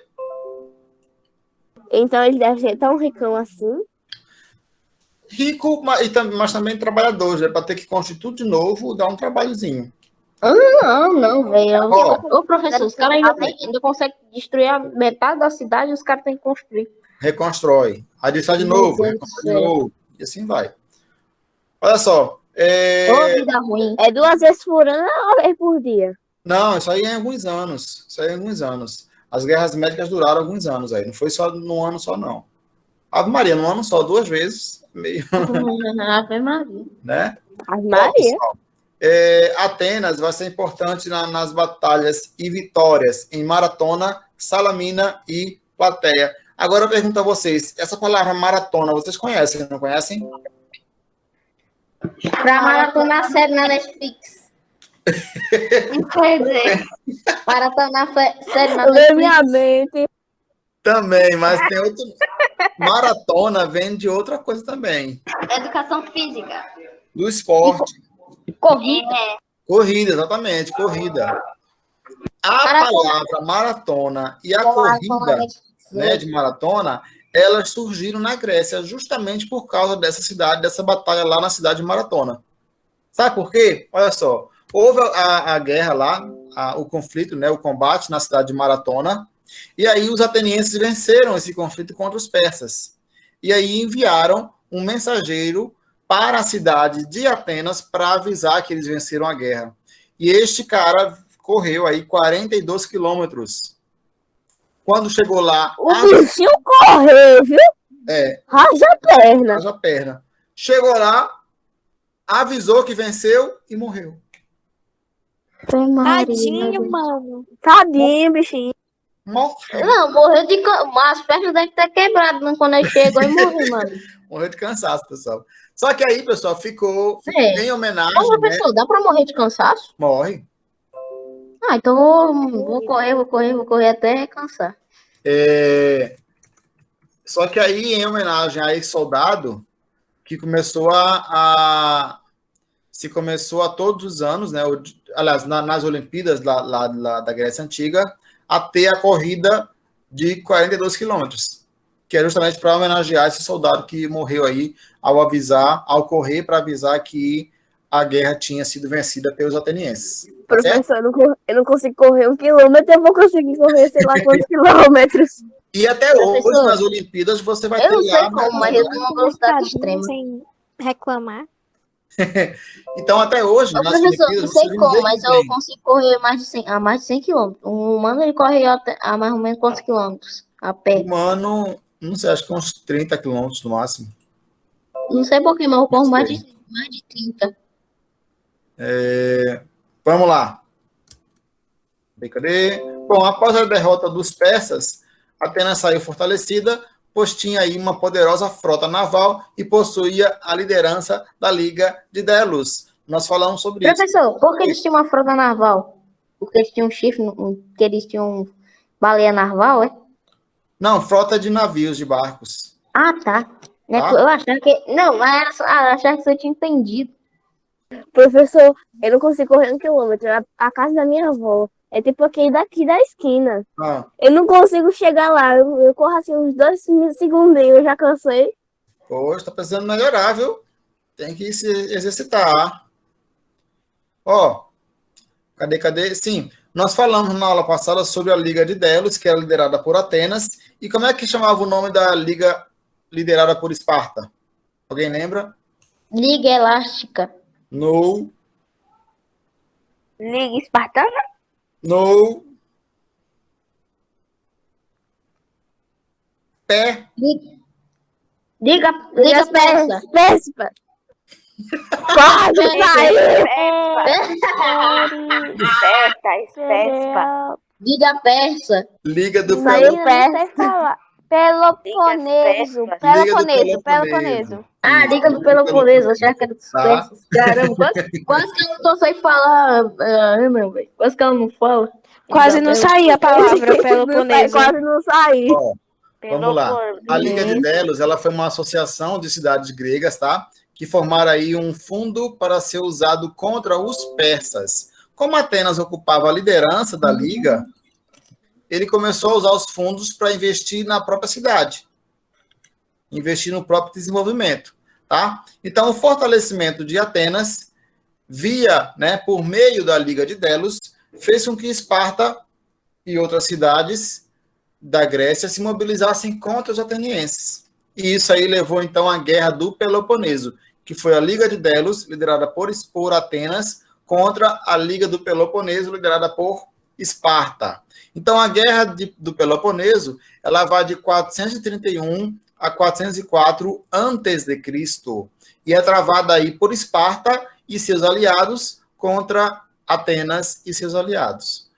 Então ele deve ser tão ricão assim. Rico, mas também trabalhador, né? Para ter que construir tudo de novo, dá um trabalhozinho. Não, velho. Ó. Ô, professor, os caras ainda conseguem destruir a metade da cidade e os caras têm que construir. Reconstrói. Aí destrói de Meu novo, Deus reconstrói do de céu. novo. E assim vai. Olha só. Ô, vida ruim. É 2 vezes por ano ou 1 vez por dia? Não, isso aí é em alguns anos. As guerras médicas duraram alguns anos aí. Não foi só num ano só, não. Ave Maria, num ano só, 2 vezes. Meio, Ave Maria. né? As Maria. Atenas vai ser importante nas batalhas e vitórias em Maratona, Salamina e Plateia. Agora eu pergunto a vocês, essa palavra maratona, vocês conhecem, não conhecem? Pra maratonar a série na Netflix. Quer dizer, Maratonar série na Lê Netflix. minha mente. Também, mas tem outro. Maratona vem de outra coisa também. educação física. Do esporte. Corrida. Corrida, exatamente, corrida. A Maratona. palavra maratona e a Maratona corrida, Netflix. né, de maratona, elas surgiram na Grécia justamente por causa dessa cidade, dessa batalha lá na cidade de Maratona. Sabe por quê? Olha só, houve a guerra lá, o conflito, né, o combate na cidade de Maratona, e aí os atenienses venceram esse conflito contra os persas. E aí enviaram um mensageiro para a cidade de Atenas para avisar que eles venceram a guerra. E este cara correu aí 42 quilômetros. Quando chegou lá, O bichinho correu, viu? Raja a perna. haja perna. Chegou lá, avisou que venceu e morreu. Tadinho, mano. Tadinho, bichinho. Morreu. Não, morreu de. As pernas devem ter quebrado né, quando ele chegou e morreu, mano. Morreu de cansaço, pessoal. Só que aí, pessoal, ficou É. em homenagem, Ô, né? professor, dá pra morrer de cansaço? Morre. Ah, então vou correr até cansar. Só que aí, em homenagem a esse soldado, que começou se começou a todos os anos, né? Aliás, nas Olimpíadas lá da Grécia Antiga, a ter a corrida de 42 quilômetros, que é justamente para homenagear esse soldado que morreu aí ao correr para avisar que a guerra tinha sido vencida pelos atenienses. Tá certo? Professor, eu não consigo correr 1 quilômetro, eu vou conseguir correr sei lá quantos quilômetros. E até hoje, Professor, nas Olimpíadas, você vai Eu ter não sei lá. como, mas eu tenho uma velocidade extrema. Sem reclamar. Então, até hoje, Ô, nas professor, Olimpíadas, não sei você como, vê mas que eu tem. consigo correr a mais de 100 quilômetros. Um humano ele corre a mais ou menos quantos quilômetros? A pé. Humano, não sei, acho que uns 30 quilômetros no máximo. Não sei porquê, mas eu corro Não mais sei. de 30. Vamos lá. Cadê? Bom, após a derrota dos persas, Atenas saiu fortalecida, pois tinha aí uma poderosa frota naval e possuía a liderança da Liga de Delos. Nós falamos sobre isso. Professor, por que eles tinham uma frota naval? Porque eles tinham chifre, que eles tinham baleia naval, é? Não, frota de navios, de barcos. Ah, tá. Né, Tá. eu achava que. Não, mas era eu achava que você tinha entendido. Professor, eu não consigo correr 1 quilômetro. A casa da minha avó é tipo aquele daqui da esquina. Ah, Eu não consigo chegar lá. Eu corro assim uns 2 segundinhos, eu já cansei. hoje está precisando melhorar, viu? Tem que se exercitar. Ó, cadê? Sim, nós falamos na aula passada sobre a Liga de Delos, que era liderada por Atenas. E como é que chamava o nome da liga liderada por Esparta? Alguém lembra? Liga elástica. No. Liga espartana? Pé. Liga persa. Péssima. Quase saiu. Liga persa. Liga do Saiu Peloponeso. Peloponeso. Peloponeso. Ah, Liga do Peloponeso. Já que era dos Tá. persas. Caramba, quase que eu não consigo falar. Não, velho. Quase que ela não fala. Quase não saía a palavra Peloponeso. Quase não saiu. Ó, vamos lá. A Liga de Delos, ela foi uma associação de cidades gregas, tá? Que formaram aí um fundo para ser usado contra os persas. Como Atenas ocupava a liderança da Liga, ele começou a usar os fundos para investir na própria cidade. Investir no próprio desenvolvimento, tá? Então, o fortalecimento de Atenas, por meio da Liga de Delos, fez com que Esparta e outras cidades da Grécia se mobilizassem contra os atenienses. E isso aí levou, então, à Guerra do Peloponeso, que foi a Liga de Delos, liderada por Atenas, contra a Liga do Peloponeso, liderada por Esparta. Então, a Guerra do Peloponeso, ela vai de 431 a 404 a.C., e é travada aí por Esparta e seus aliados contra Atenas e seus aliados.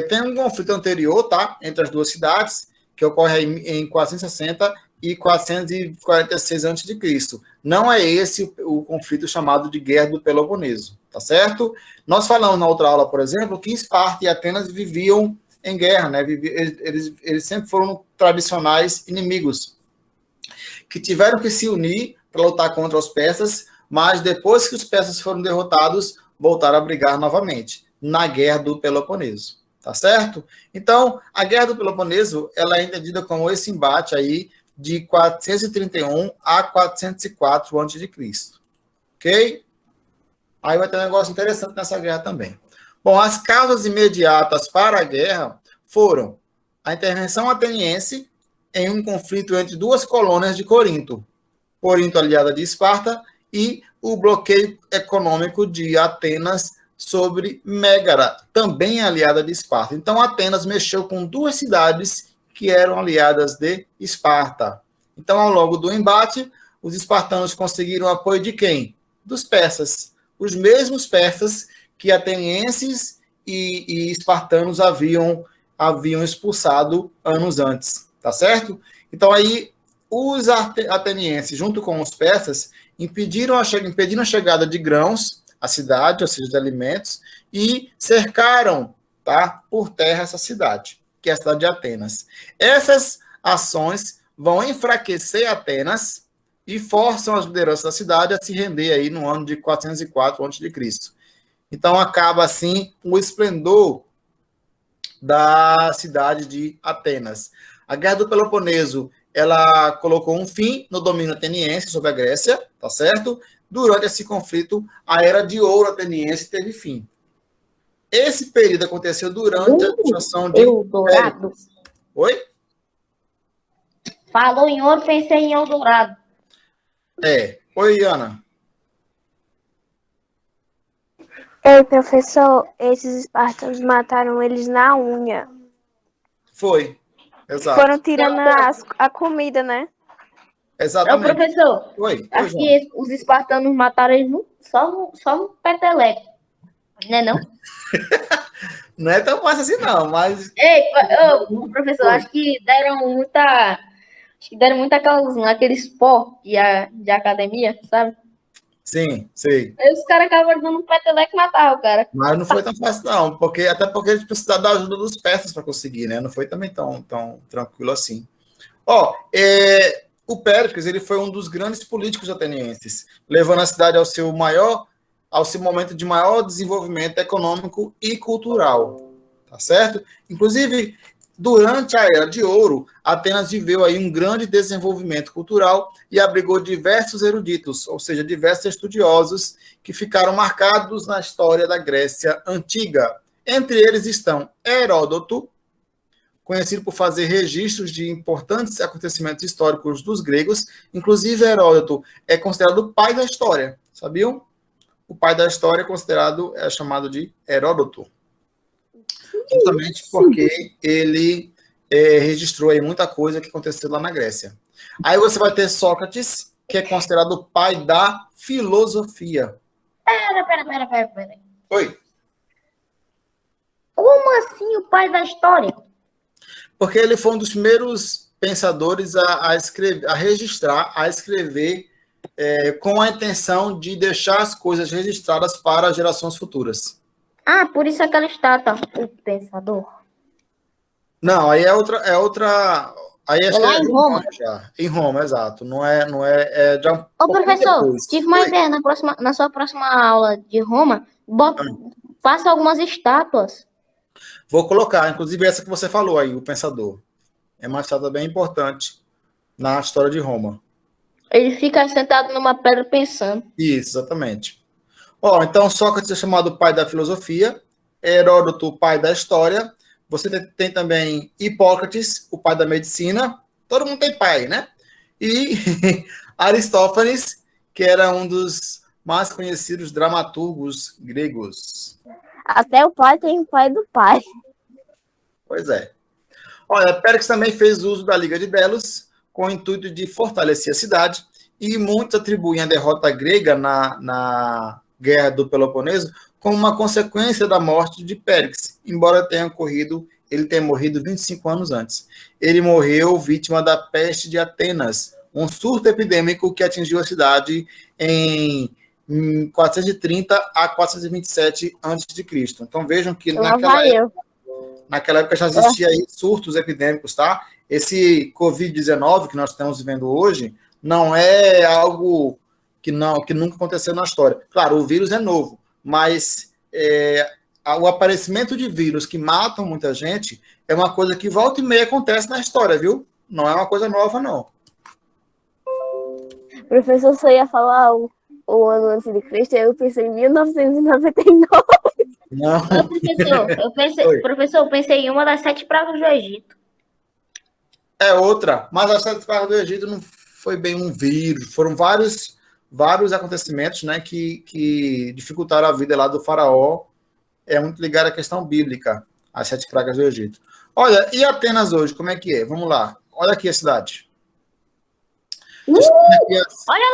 Tem um conflito anterior, tá, entre as duas cidades, que ocorre em 460, e 446 a.C. Não é esse o conflito chamado de Guerra do Peloponeso, tá certo? Nós falamos na outra aula, por exemplo, que Esparta e Atenas viviam em guerra, né? Eles sempre foram tradicionais inimigos, que tiveram que se unir para lutar contra os persas, mas depois que os persas foram derrotados, voltaram a brigar novamente, na Guerra do Peloponeso, tá certo? Então, a Guerra do Peloponeso, ela é entendida como esse embate aí de 431 a 404 a.C., ok? Aí vai ter um negócio interessante nessa guerra também. Bom, as causas imediatas para a guerra foram a intervenção ateniense em um conflito entre duas colônias de Corinto, Corinto aliada de Esparta, e o bloqueio econômico de Atenas sobre Mégara, também aliada de Esparta. Então, Atenas mexeu com duas cidades que eram aliadas de Esparta. Então, ao longo do embate, os espartanos conseguiram o apoio de quem? Dos persas. Os mesmos persas que atenienses e espartanos haviam expulsado anos antes, tá certo? Então, aí, os atenienses, junto com os persas, impediram a chegada de grãos à cidade, ou seja, de alimentos, e cercaram, tá, por terra essa cidade, que é a cidade de Atenas. Essas ações vão enfraquecer Atenas e forçam as lideranças da cidade a se render aí no ano de 404 a.C. Então, acaba, assim, o esplendor da cidade de Atenas. A Guerra do Peloponeso, ela colocou um fim no domínio ateniense sobre a Grécia, tá certo? Durante esse conflito, a Era de Ouro ateniense teve fim. Esse período aconteceu durante a administração de Eldorado. Oi? Falou em ouro, pensei em Eldorado. Oi, Ana. Ei, professor, esses espartanos mataram eles na unha. Foi, exato. Foram tirando a comida, né? Ô, Exatamente. professor, Oi, acho João. que os espartanos mataram eles só no peteleco. Né, não? Não é tão fácil assim, não, mas Ei, professor, acho que deram muita aqueles pó de academia, sabe? sim, sei. Aí os caras acabaram dando um peteleco e mataram o cara. Mas não foi tão fácil, não, até porque eles precisaram da ajuda dos persas para conseguir, né? Não foi também tão tranquilo assim. O Péricles, ele foi um dos grandes políticos atenienses, levando a cidade ao seu momento de maior desenvolvimento econômico e cultural, tá certo? Inclusive, durante a Era de Ouro, Atenas viveu aí um grande desenvolvimento cultural e abrigou diversos eruditos, ou seja, diversos estudiosos que ficaram marcados na história da Grécia Antiga. Entre eles estão Heródoto, conhecido por fazer registros de importantes acontecimentos históricos dos gregos. Inclusive, Heródoto é considerado o pai da história, sabiam? O pai da história é chamado de Heródoto. Justamente porque ele registrou aí muita coisa que aconteceu lá na Grécia. Aí você vai ter Sócrates, que é considerado o pai da filosofia. Pera. Oi? Como assim o pai da história? Porque ele foi um dos primeiros pensadores a escrever com a intenção de deixar as coisas registradas para gerações futuras. Ah, por isso aquela estátua, o pensador. Não, aí é outra. Aí acho lá que em Roma. Já. Em Roma, exato. Não é já um Ô, pouquinho professor, depois. tive uma Oi. ideia. Na sua próxima aula de Roma, faça algumas estátuas. Vou colocar, inclusive essa que você falou aí, o pensador. É uma estátua bem importante na história de Roma. Ele fica sentado numa pedra pensando. Isso, exatamente. Então Sócrates é chamado pai da filosofia, Heródoto, o pai da história. Você tem também Hipócrates, o pai da medicina. Todo mundo tem pai, né? E Aristófanes, que era um dos mais conhecidos dramaturgos gregos. Até o pai tem o pai do pai. Pois é. Olha, Péricles também fez uso da Liga de Delos com o intuito de fortalecer a cidade, e muitos atribuem a derrota grega na Guerra do Peloponeso como uma consequência da morte de Péricles, embora tenha ocorrido ele ter morrido 25 anos antes. Ele morreu vítima da peste de Atenas, um surto epidêmico que atingiu a cidade em 430 a 427 a.C. Então vejam que naquela época já existia aí surtos epidêmicos, tá? Esse Covid-19 que nós estamos vivendo hoje não é algo que nunca aconteceu na história. Claro, o vírus é novo, mas o aparecimento de vírus que matam muita gente é uma coisa que volta e meia acontece na história, viu? Não é uma coisa nova, não. Professor, você ia falar o ano antes de Cristo, eu pensei em 1999. Não. Professor, eu pensei em uma das 7 pragas do Egito. É outra, mas as 7 pragas do Egito não foi bem um vírus, foram vários acontecimentos, né, que dificultaram a vida lá do faraó. É muito ligado à questão bíblica, as 7 pragas do Egito. Olha, e Atenas hoje, como é que é? Vamos lá, olha aqui a cidade. Olha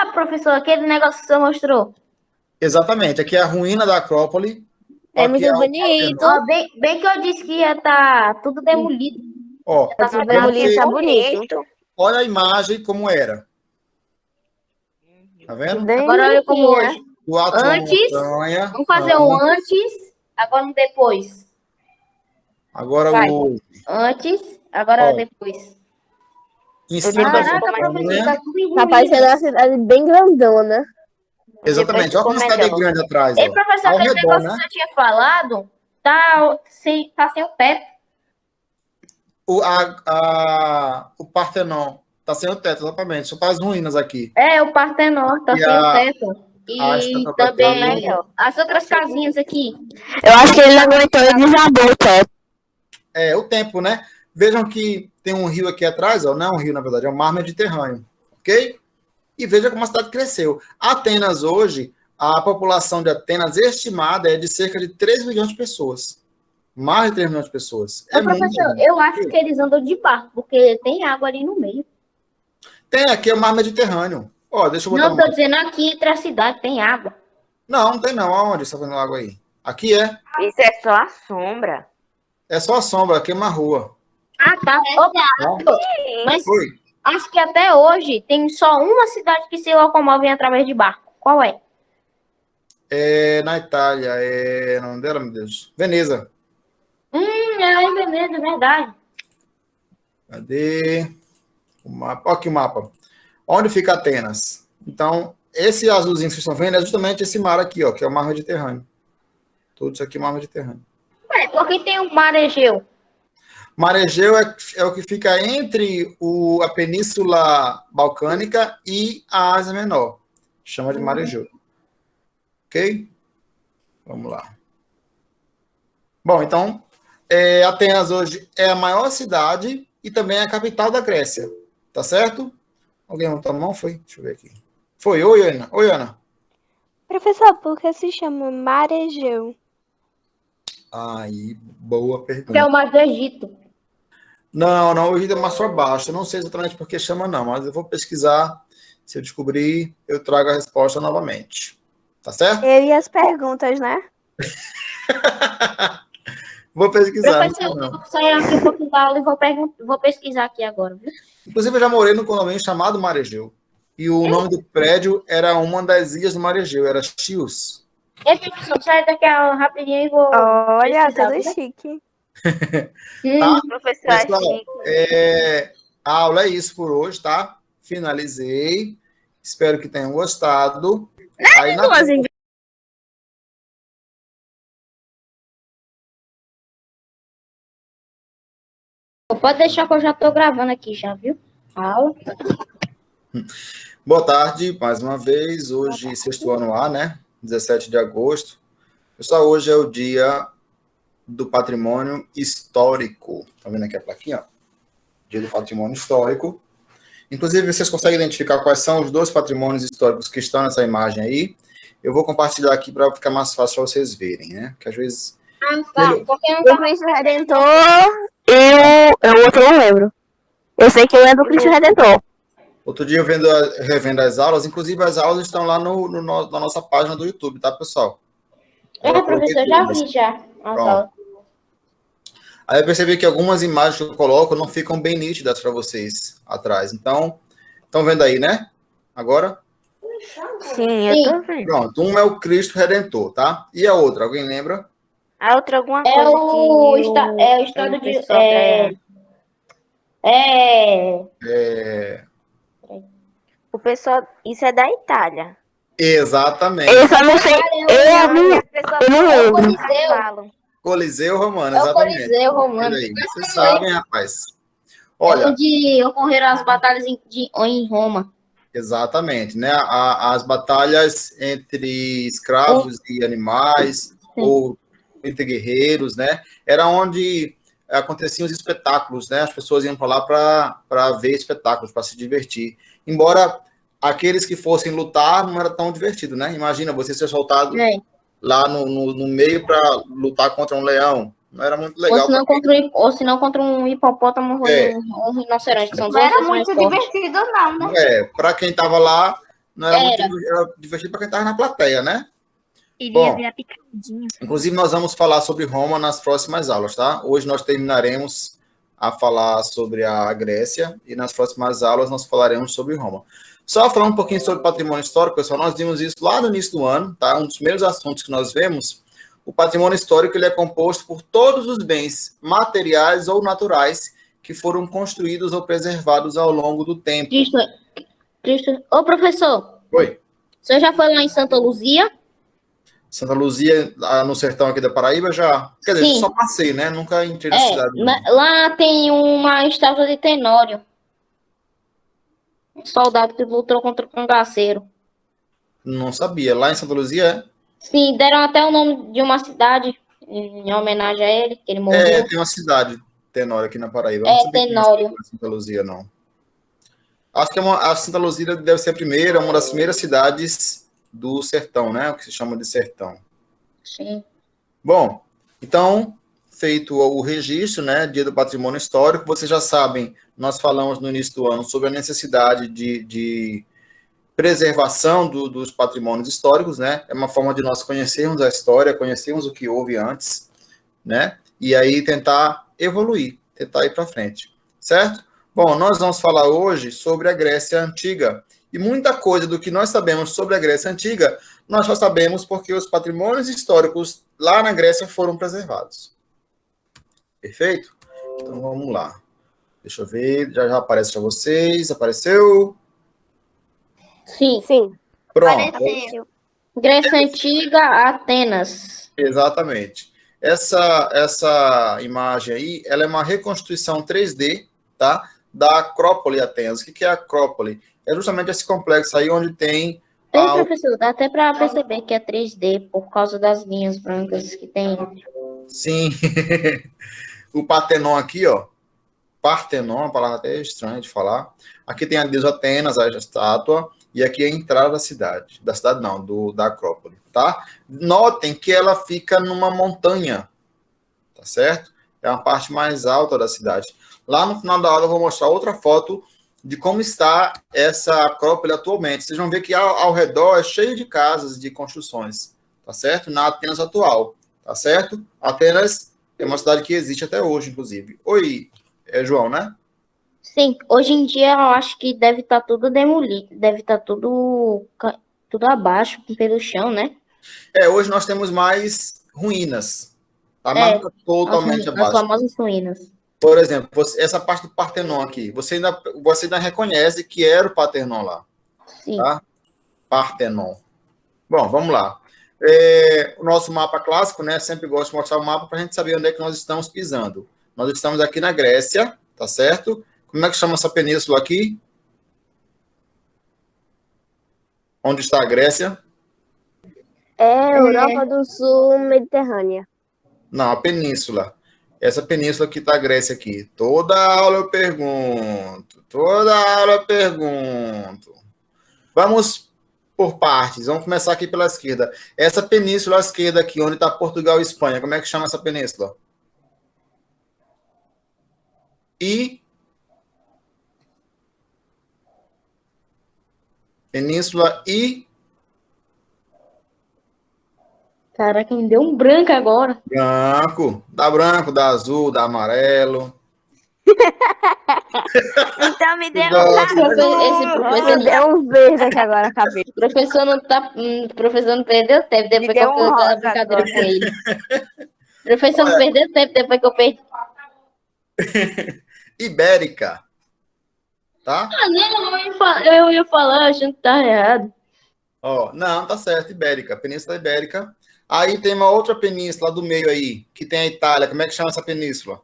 lá, professor, aquele negócio que você mostrou. Exatamente, aqui é a ruína da Acrópole. É muito bonito. Ó, bem que eu disse que ia estar tudo demolido. Ó, Tá demolido, tá bonito. olha a imagem como era. Tá vendo? Agora olha como hoje. Do alto da Antes, montanha, vamos fazer um antes, agora um depois. agora Vai. o Antes, agora Ó. depois. em cima da Caraca, professor, montanha. tá tudo em Tá parecendo uma cidade bem grandona. Exatamente, olha como cidade grande atrás. Ei, Ó. professor, Ao aquele redor, negócio né? que você tinha falado tá sem o teto. O Partenon tá sem o teto, exatamente. Só tá as ruínas aqui. É, o Partenon tá E sem o teto. a E estátua também também. as outras casinhas aqui. Eu acho que ele não aguentou e desabou o teto. É o tempo, né? Vejam que tem um rio aqui atrás, ó. Não é um rio, na verdade, é um mar Mediterrâneo. Ok? E veja como a cidade cresceu. Atenas hoje, a população de Atenas estimada é de cerca de 3 milhões de pessoas. Mais de 3 milhões de pessoas. Ô, professor, eu acho que eles andam de barco, porque tem água ali no meio. Tem aqui o mar Mediterrâneo. Ó, deixa eu botar. Não, tô dizendo aqui entre a cidade tem água. Não tem não. Aonde você tá vendo água aí? Aqui é. Isso é só a sombra. É só a sombra, aqui é uma rua. Ah, tá. Opa, mas Oi. acho que até hoje tem só uma cidade que se locomove através de barco. Qual é? É na Itália. É o nome dela, meu Deus. Veneza. É em Veneza, é verdade. Cadê o mapa? Olha aqui o mapa. Onde fica Atenas? Então, esse azulzinho que vocês estão vendo é justamente esse mar aqui, ó, que é o mar Mediterrâneo. Tudo isso aqui é o mar Mediterrâneo. Porque tem o mar Egeu. Mar Egeu é o que fica entre a Península Balcânica e a Ásia Menor. Chama de Mar Egeu. Ok? Vamos lá. Bom, então, Atenas hoje é a maior cidade e também é a capital da Grécia. Tá certo? Alguém levantou a mão? Foi? Deixa eu ver aqui. Foi. Oi, Ana. Oi, Ana. Professor, por que se chama Mar Egeu? Aí, boa Que é pergunta. o mar do Egito. Não, o Egito é mais para baixo. Eu não sei exatamente por que chama, não, mas eu vou pesquisar. Se eu descobrir, eu trago a resposta novamente. Tá certo? E as perguntas, né? Vou pesquisar. Professor, eu vou sair aqui um pouquinho da aula e vou pesquisar aqui agora, viu? Inclusive, eu já morei num condomínio chamado Mar Egeu. E o nome do prédio era uma das ilhas do Mar Egeu, era Chios. Ei, professor, sai daqui rapidinho e vou... Olha, pesquisar, tudo viu? chique. Tá? Professor, Pessoal, chique. a aula é isso por hoje, tá? Finalizei. Espero que tenham gostado. Aí, Pode deixar que eu já tô gravando aqui já, viu? A aula. Boa tarde, mais uma vez. Hoje, sexto ano A, né? 17 de agosto. Pessoal, hoje é o dia do patrimônio histórico. Tá vendo aqui a plaquinha? Dia do patrimônio histórico. Inclusive, vocês conseguem identificar quais são os 2 patrimônios históricos que estão nessa imagem aí? Eu vou compartilhar aqui para ficar mais fácil para vocês verem, né? Porque às vezes... Tá, porque não O tá... Cristo Redentor e o outro eu não lembro. Eu sei que eu lembro do Cristo Redentor. Outro dia eu revendo as aulas, inclusive as aulas estão lá na nossa página do YouTube, tá, pessoal? professor, já vi já. Pronto. Aí eu percebi que algumas imagens que eu coloco não ficam bem nítidas para vocês atrás. Então, estão vendo aí, né? Agora? Sim, eu Sim. tô vendo. Pronto, um é o Cristo Redentor, tá? E a outra, alguém lembra? A outra alguma É coisa o estado o de. pessoal o pessoal, isso é da Itália. Exatamente. Eu só não sei. Eu não, E as pessoas eu não É o lembro. Coliseu. falam. Coliseu Romano, É o exatamente. Coliseu Olha Romano. aí, vocês sabem, rapaz. É Olha, onde ocorreram as batalhas em Roma. exatamente, né? As batalhas entre escravos e animais, ou entre guerreiros, né? Era onde aconteciam os espetáculos, né? As pessoas iam para lá para ver espetáculos, para se divertir. Embora aqueles que fossem lutar não era tão divertido, né? Imagina você ser soltado É. lá no meio para lutar contra um leão. Não era muito Ou legal. se não contra um hipopótamo ou É, um rinoceronte, que são Não duas era vezes mais muito fortes. divertido, não, né? para quem estava lá, não era muito Era. era divertido para quem estava na plateia, né? Ele ia Bom, virar picadinho. inclusive nós vamos falar sobre Roma nas próximas aulas, tá? Hoje nós terminaremos a falar sobre a Grécia e nas próximas aulas nós falaremos sobre Roma. Só falando um pouquinho sobre patrimônio histórico, pessoal, nós vimos isso lá no início do ano, tá? Um dos primeiros assuntos que nós vemos, o patrimônio histórico ele é composto por todos os bens materiais ou naturais que foram construídos ou preservados ao longo do tempo. Cristo. Ô, professor, Oi. você já foi lá em Santa Luzia? Santa Luzia, no sertão aqui da Paraíba, já. Quer dizer, Sim. só passei, né? Nunca entrei na cidade. Lá tem uma estátua de Tenório, um soldado que lutou contra o cangaceiro. Não sabia. Lá em Santa Luzia Sim, deram até o nome de uma cidade em homenagem a ele, que ele é? morreu. Tem uma cidade, Tenório, aqui na Paraíba. Eu não É sabia que tinha Tenório. Santa Luzia, não. Acho que a Santa Luzia deve ser a primeira, uma das primeiras cidades do sertão, né? O que se chama de sertão. Sim. Bom, então, feito o registro, né, Dia do Patrimônio Histórico, vocês já sabem, nós falamos no início do ano sobre a necessidade de preservação dos patrimônios históricos, né? É uma forma de nós conhecermos a história, conhecermos o que houve antes, né? E aí tentar evoluir, tentar ir para frente, certo? Bom, nós vamos falar hoje sobre a Grécia Antiga. E muita coisa do que nós sabemos sobre a Grécia Antiga, nós só sabemos porque os patrimônios históricos lá na Grécia foram preservados. Perfeito? Então vamos lá. Deixa eu ver, já aparece para vocês. Apareceu? Sim. Sim. Pronto. Pareceu. Grécia Antiga, Atenas. Exatamente. Essa imagem aí, ela é uma reconstituição 3D, tá? Da Acrópole Atenas. O que é a Acrópole? É justamente esse complexo aí onde tem Professor, dá até para perceber que é 3D por causa das linhas brancas que tem. sim, o Partenon aqui, ó. Partenon, uma palavra até estranha de falar. Aqui tem a deusa Atenas, a estátua, e aqui é a entrada da cidade. Da cidade não, da Acrópole, tá? Notem que ela fica numa montanha, tá certo? É uma parte mais alta da cidade. Lá no final da aula eu vou mostrar outra foto de como está essa Acrópole atualmente. Vocês vão ver que ao redor é cheio de casas, de construções, tá certo? Na Atenas atual, tá certo? Atenas é uma cidade que existe até hoje, inclusive. Oi, João, né? Sim, hoje em dia eu acho que deve estar tudo demolido, deve estar tudo abaixo, pelo chão, né? Hoje nós temos mais ruínas, tá? Mas não tá totalmente As abaixo. famosas ruínas. Por exemplo, essa parte do Partenon aqui, você ainda reconhece que era o Partenon lá, Sim. tá? Partenon. Bom, vamos lá. O nosso mapa clássico, né? Sempre gosto de mostrar o mapa para a gente saber onde é que nós estamos pisando. Nós estamos aqui na Grécia, tá certo? Como é que chama essa península aqui? Onde está a Grécia? É Europa do Sul, Mediterrânea. Não, a península. Essa península que está a Grécia aqui. Toda aula eu pergunto. Toda aula eu pergunto. Vamos por partes. Vamos começar aqui pela esquerda. Essa península à esquerda aqui, onde está Portugal e Espanha, como é que chama essa península? Península Caraca, me deu um branco agora. Branco, dá azul, dá amarelo. Então me dê um Gosta, Esse azul. professor Me deu um verde aqui agora na cabeça. professor não tá, professor não perdeu tempo Me depois que deu eu um fiz aquela rosa brincadeira agora. com ele. Professor não perdeu tempo depois que eu perdi. Ibérica, tá? Ah, não, eu ia falar, achando que tá errado. Ó, não, tá certo, Ibérica, Península Ibérica. Aí tem uma outra península do meio aí, que tem a Itália. Como é que chama essa península?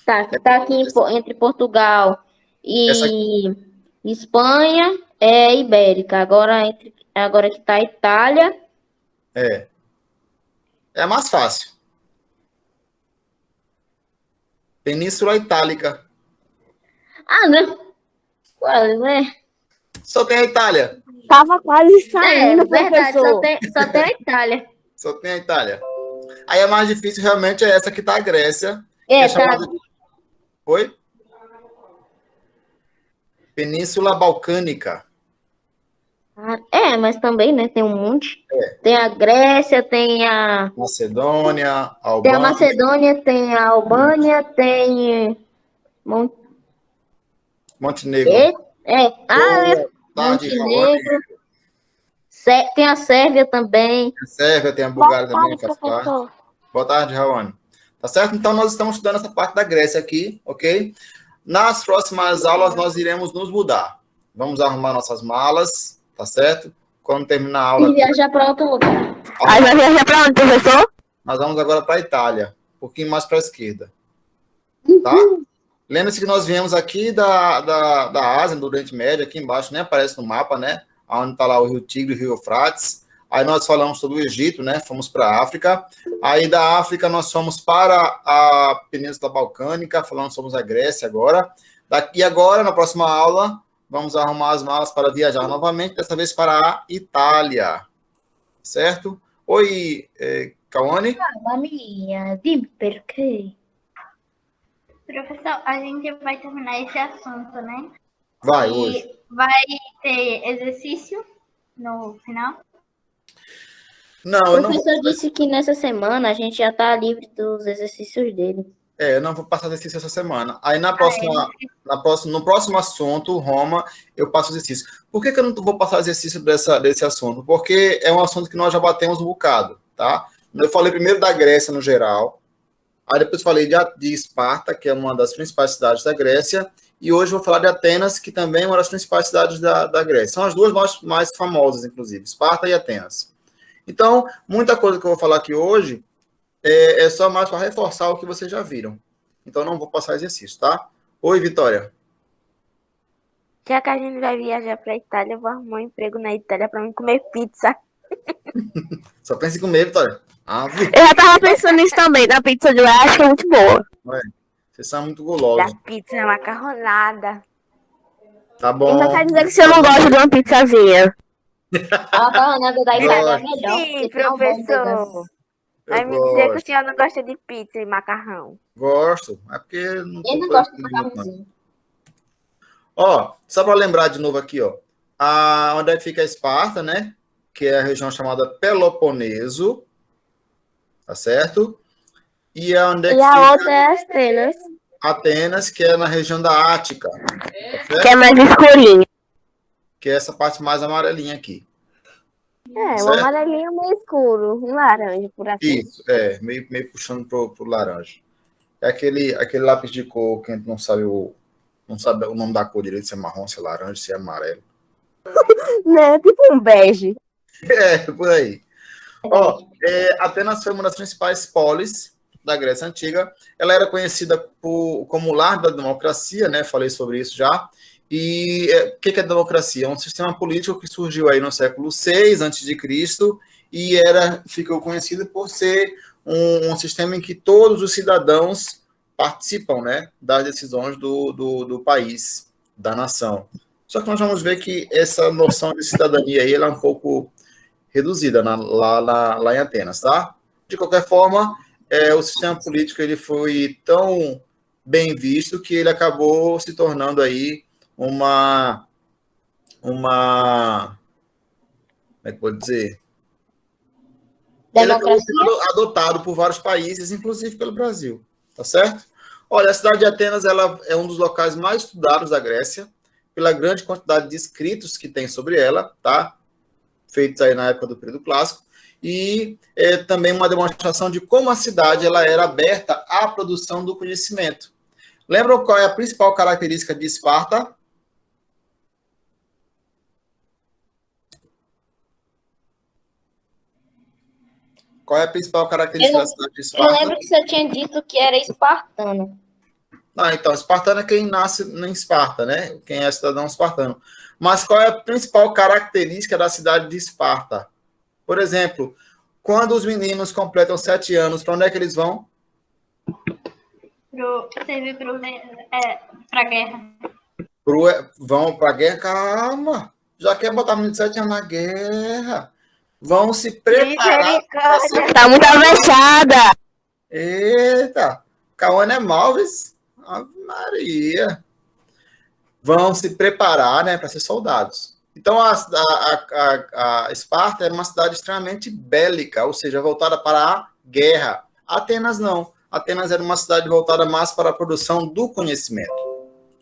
Tá, que tá aqui entre Portugal Essa e Espanha é Ibérica. Agora que tá a Itália. é a mais fácil. Península Itálica. Ah, não. Quase, né? Só tem a Itália. Tava quase É, saindo, verdade, professor. só tem a Itália. Só tem a Itália. Aí a mais difícil realmente é essa que tá a Grécia, que É, é tá. chamada de... Oi? Península Balcânica. É, mas também, né? Tem um monte. Tem a Grécia, Macedônia, tem a Albânia, Macedônia, tem a Albânia, tem Mon- Montenegro. Montenegro, Tarde, Giovanni. Tem a Sérvia também. A Sérvia, tem a Boa Bulgária também, tarde, faz parte. professor. Boa tarde, Raoni. Tá certo? Então, nós estamos estudando essa parte da Grécia aqui, ok? Nas próximas aulas, nós iremos nos mudar. Vamos arrumar nossas malas, tá certo? Quando terminar a aula, E viajar para outro lugar. Aí vai viajar pra onde, professor? nós vamos agora para a Itália, um pouquinho mais para a esquerda, tá? Lembre-se que nós viemos aqui da Ásia, do Oriente Médio, aqui embaixo, nem aparece no mapa, né? Onde está lá o Rio Tigre e o Rio Eufrates. Aí nós falamos sobre o Egito, né? Fomos para a África. Aí da África nós fomos para a Península Balcânica, falamos sobre a Grécia agora. E agora, na próxima aula, vamos arrumar as malas para viajar novamente, dessa vez para a Itália. Certo? Oi, Cauane? Mamma mia, dimmi perché. Professor, a gente vai terminar esse assunto, né? Vai, E hoje. vai ter exercício no final? Não, O eu não vou, professor disse que nessa semana a gente já tá livre dos exercícios dele. eu não vou passar exercício essa semana. Aí no próximo assunto, Roma, eu passo exercício. Por que eu não vou passar exercício desse assunto? Porque é um assunto que nós já batemos um bocado, tá? Eu falei primeiro da Grécia no geral, aí depois falei de Esparta, que é uma das principais cidades da Grécia, e hoje eu vou falar de Atenas, que também é uma das principais cidades da Grécia. São as duas mais famosas, inclusive, Esparta e Atenas. Então, muita coisa que eu vou falar aqui hoje é só mais para reforçar o que vocês já viram. Então, não vou passar exercício, tá? Oi, Vitória. Já que a gente vai viajar pra Itália, eu vou arrumar um emprego na Itália pra mim comer pizza. Só pensa em comer, Vitória. Eu já tava pensando nisso também, da pizza de lá, acho que é muito boa. Vocês são muito Da gulosos. pizza macarronada. Tá bom. Então quer dizer que se eu não gosto de uma pizzazinha. A macarronada da Itália é Gosto. melhor. Sim, porque tem almôndegas. professor. Eu Vai me dizer que o gosto. senhor não gosta de pizza e macarrão. Gosto. É porque não Eu não tô gosto de muito, não. macarrãozinho. Ó, só para lembrar de novo aqui, ó. Onde é que fica a Esparta, né? Que é a região chamada Peloponeso. Tá certo? E é onde é que E a fica outra é Atenas, Atenas, que é na região da Ática. Tá certo? que é mais escurinha. Que é essa parte mais amarelinha aqui. É, um Certo? amarelinho meio escuro, um laranja por aqui. Isso, meio puxando pro laranja. É aquele lápis de cor que a gente não sabe o nome da cor direito, se é marrom, se é laranja, se é amarelo. Né? Tipo um bege. Por aí. Ó, Atenas foi uma das principais polis da Grécia Antiga. Ela era conhecida como lar da democracia, né? Falei sobre isso já. E o que é democracia? É um sistema político que surgiu aí no século VI a.C. e ficou conhecido por ser um sistema em que todos os cidadãos participam, né, das decisões do país, da nação. Só que nós vamos ver que essa noção de cidadania aí ela é um pouco reduzida lá em Atenas, tá? De qualquer forma, o sistema político ele foi tão bem visto que ele acabou se tornando aí uma como é que pode dizer? Ele acabou Democracia? sendo adotado por vários países, inclusive pelo Brasil, tá certo? Olha, a cidade de Atenas ela é um dos locais mais estudados da Grécia, pela grande quantidade de escritos que tem sobre ela, tá? Feitos aí na época do período clássico, e é também uma demonstração de como a cidade ela era aberta à produção do conhecimento. Lembram qual é a principal característica de Esparta? Qual é a principal característica da cidade de Eu Esparta? lembro que você tinha dito que era espartano. Ah, então, espartano é quem nasce em Esparta, né? Quem é cidadão espartano. Mas qual é a principal característica da cidade de Esparta? Por exemplo, quando os meninos completam 7 anos, para onde é que eles vão? Servir pra guerra. Vão para a guerra? Calma! Já quer botar menino de 7 anos na guerra. Vão se preparar. Tá muito avexada. Eita! Cauã é Malves? Ave Maria! Vão se preparar, né, para ser soldados. Então, a Esparta era uma cidade extremamente bélica, ou seja, voltada para a guerra. Atenas não. Atenas era uma cidade voltada mais para a produção do conhecimento.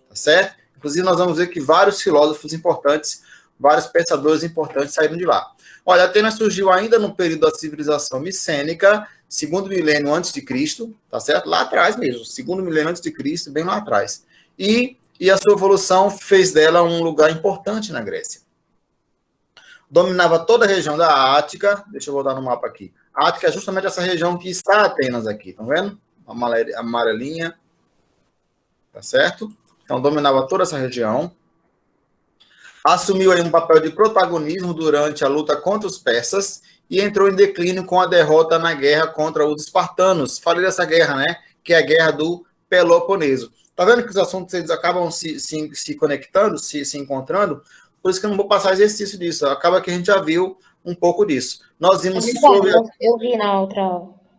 Tá certo? Inclusive, nós vamos ver que vários filósofos importantes, vários pensadores importantes saíram de lá. Olha, Atenas surgiu ainda no período da civilização micênica, segundo milênio antes de Cristo, tá certo? Lá atrás mesmo, segundo milênio antes de Cristo, bem lá atrás. E a sua evolução fez dela um lugar importante na Grécia. Dominava toda a região da Ática, deixa eu voltar no mapa aqui. A Ática é justamente essa região que está Atenas aqui, estão vendo? A amarelinha, tá certo? Então, dominava toda essa região. Assumiu aí um papel de protagonismo durante a luta contra os persas e entrou em declínio com a derrota na guerra contra os espartanos. Falei dessa guerra, né? Que é a guerra do Peloponeso. Tá vendo que os assuntos eles acabam se conectando, se encontrando? Por isso que eu não vou passar exercício disso. Acaba que a gente já viu um pouco disso. Nós vimos sobre... Eu vi na outra.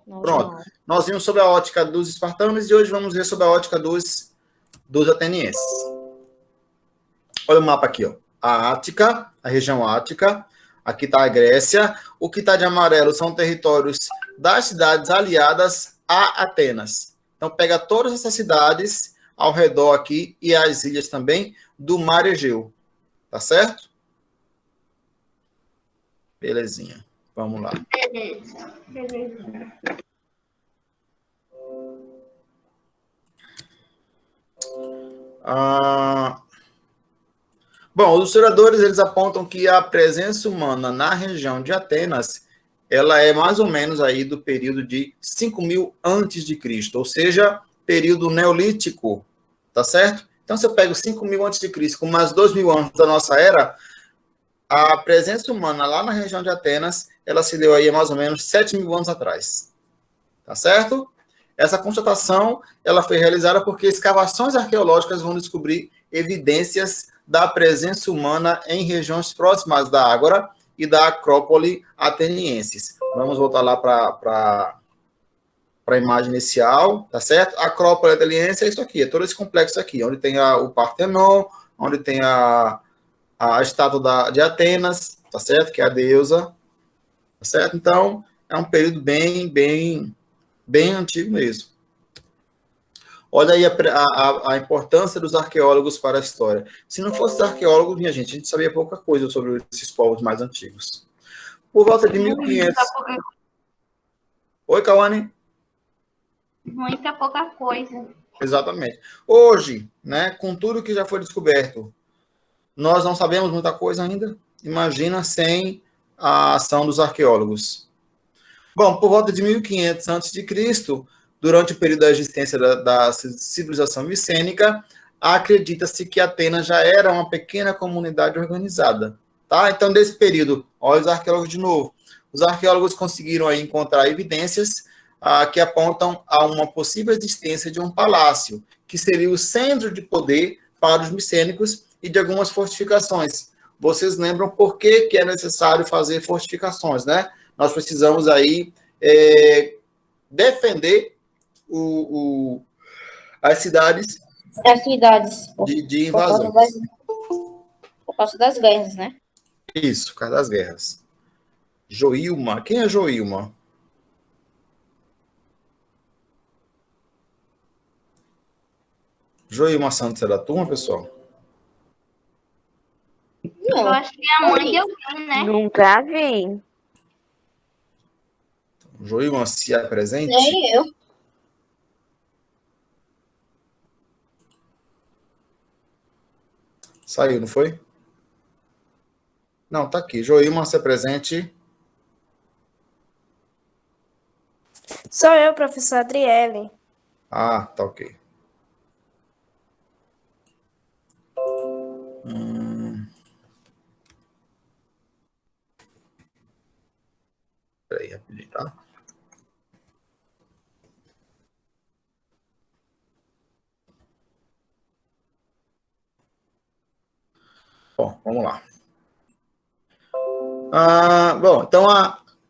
Pronto. Nós vimos sobre a ótica dos espartanos e hoje vamos ver sobre a ótica dos atenienses. Olha o mapa aqui, ó. A Ática, a região Ática. Aqui está a Grécia. O que está de amarelo são territórios das cidades aliadas a Atenas. Então, pega todas essas cidades ao redor aqui e as ilhas também do Mar Egeu. Tá certo? Belezinha. Vamos lá. Beleza. Bom, os historiadores eles apontam que a presença humana na região de Atenas ela é mais ou menos aí do período de 5.000 antes de Cristo, ou seja, período neolítico, tá certo? Então, se eu pego 5.000 antes de Cristo com mais 2.000 anos da nossa era, a presença humana lá na região de Atenas, ela se deu aí mais ou menos 7.000 anos atrás, tá certo? Essa constatação, ela foi realizada porque escavações arqueológicas vão descobrir evidências da presença humana em regiões próximas da Ágora e da Acrópole atenienses. Vamos voltar lá para a imagem inicial, tá certo? A Acrópole ateniense é isso aqui, é todo esse complexo aqui, onde tem o Partenon, onde tem a estátua de Atenas, tá certo? Que é a deusa, tá certo? Então, é um período bem antigo mesmo. Olha aí a importância dos arqueólogos para a história. Se não fosse arqueólogos, minha gente, a gente sabia pouca coisa sobre esses povos mais antigos. Por volta de 1500... Oi, Cauane? Muita pouca coisa. Exatamente. Hoje, né, com tudo que já foi descoberto, nós não sabemos muita coisa ainda. Imagina sem a ação dos arqueólogos. Bom, por volta de 1500 a.C., durante o período da existência da civilização micênica, acredita-se que Atenas já era uma pequena comunidade organizada. Tá? Então, desse período, olha os arqueólogos de novo. Os arqueólogos conseguiram aí encontrar evidências que apontam a uma possível existência de um palácio, que seria o centro de poder para os micênicos e de algumas fortificações. Vocês lembram por que é necessário fazer fortificações, né? Nós precisamos aí defender as cidades de invasão. Por causa das guerras, né? Isso, por causa das guerras. Joilma. Quem é Joilma? Joilma Santos é da turma, pessoal? Eu acho que é a mãe de alguém, né? Nunca vi. Joilma se apresente? Nem eu. Saiu, não foi? Não, tá aqui. Joilma se apresente. Sou eu, professor Adriele. Ah, tá ok. Peraí, rapidinho, tá? Bom, vamos lá. Bom, então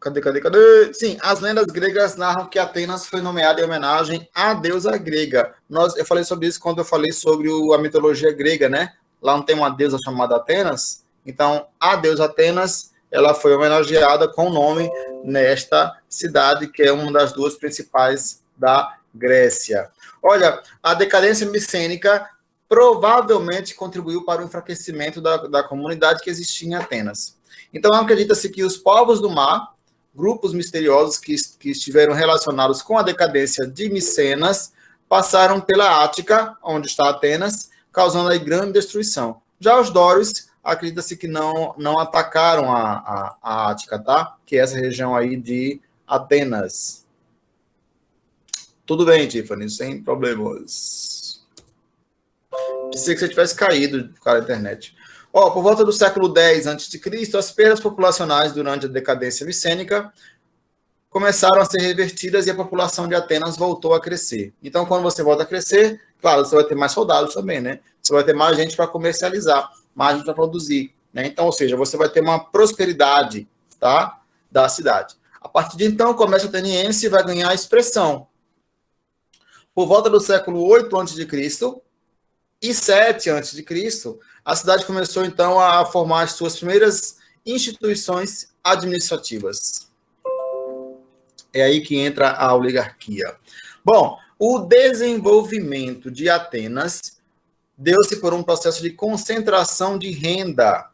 Cadê? Sim, as lendas gregas narram que Atenas foi nomeada em homenagem à deusa grega. Eu falei sobre isso quando eu falei sobre a mitologia grega, né? Lá não tem uma deusa chamada Atenas? Então, a deusa Atenas, ela foi homenageada com o nome nesta cidade, que é uma das duas principais da Grécia. Olha, a decadência micênica provavelmente contribuiu para o enfraquecimento da comunidade que existia em Atenas. Então, acredita-se que os povos do mar, grupos misteriosos que estiveram relacionados com a decadência de Micenas, passaram pela Ática, onde está Atenas, causando aí grande destruição. Já os dórios, acredita-se que não atacaram a Ática, tá? Que é essa região aí de Atenas. Tudo bem, Tiffany, sem problemas. Pensei que você tivesse caído por causa da internet. Por volta do século X a.C., as perdas populacionais durante a decadência micênica começaram a ser revertidas e a população de Atenas voltou a crescer. Então, quando você volta a crescer, claro, você vai ter mais soldados também, né? Você vai ter mais gente para comercializar, mais gente para produzir, né? Então, ou seja, você vai ter uma prosperidade, tá, da cidade. A partir de então, o comércio ateniense vai ganhar expressão. Por volta do século 8 a.C. e 7 a.C., a cidade começou, então, a formar as suas primeiras instituições administrativas. É aí que entra a oligarquia. Bom, o desenvolvimento de Atenas deu-se por um processo de concentração de renda,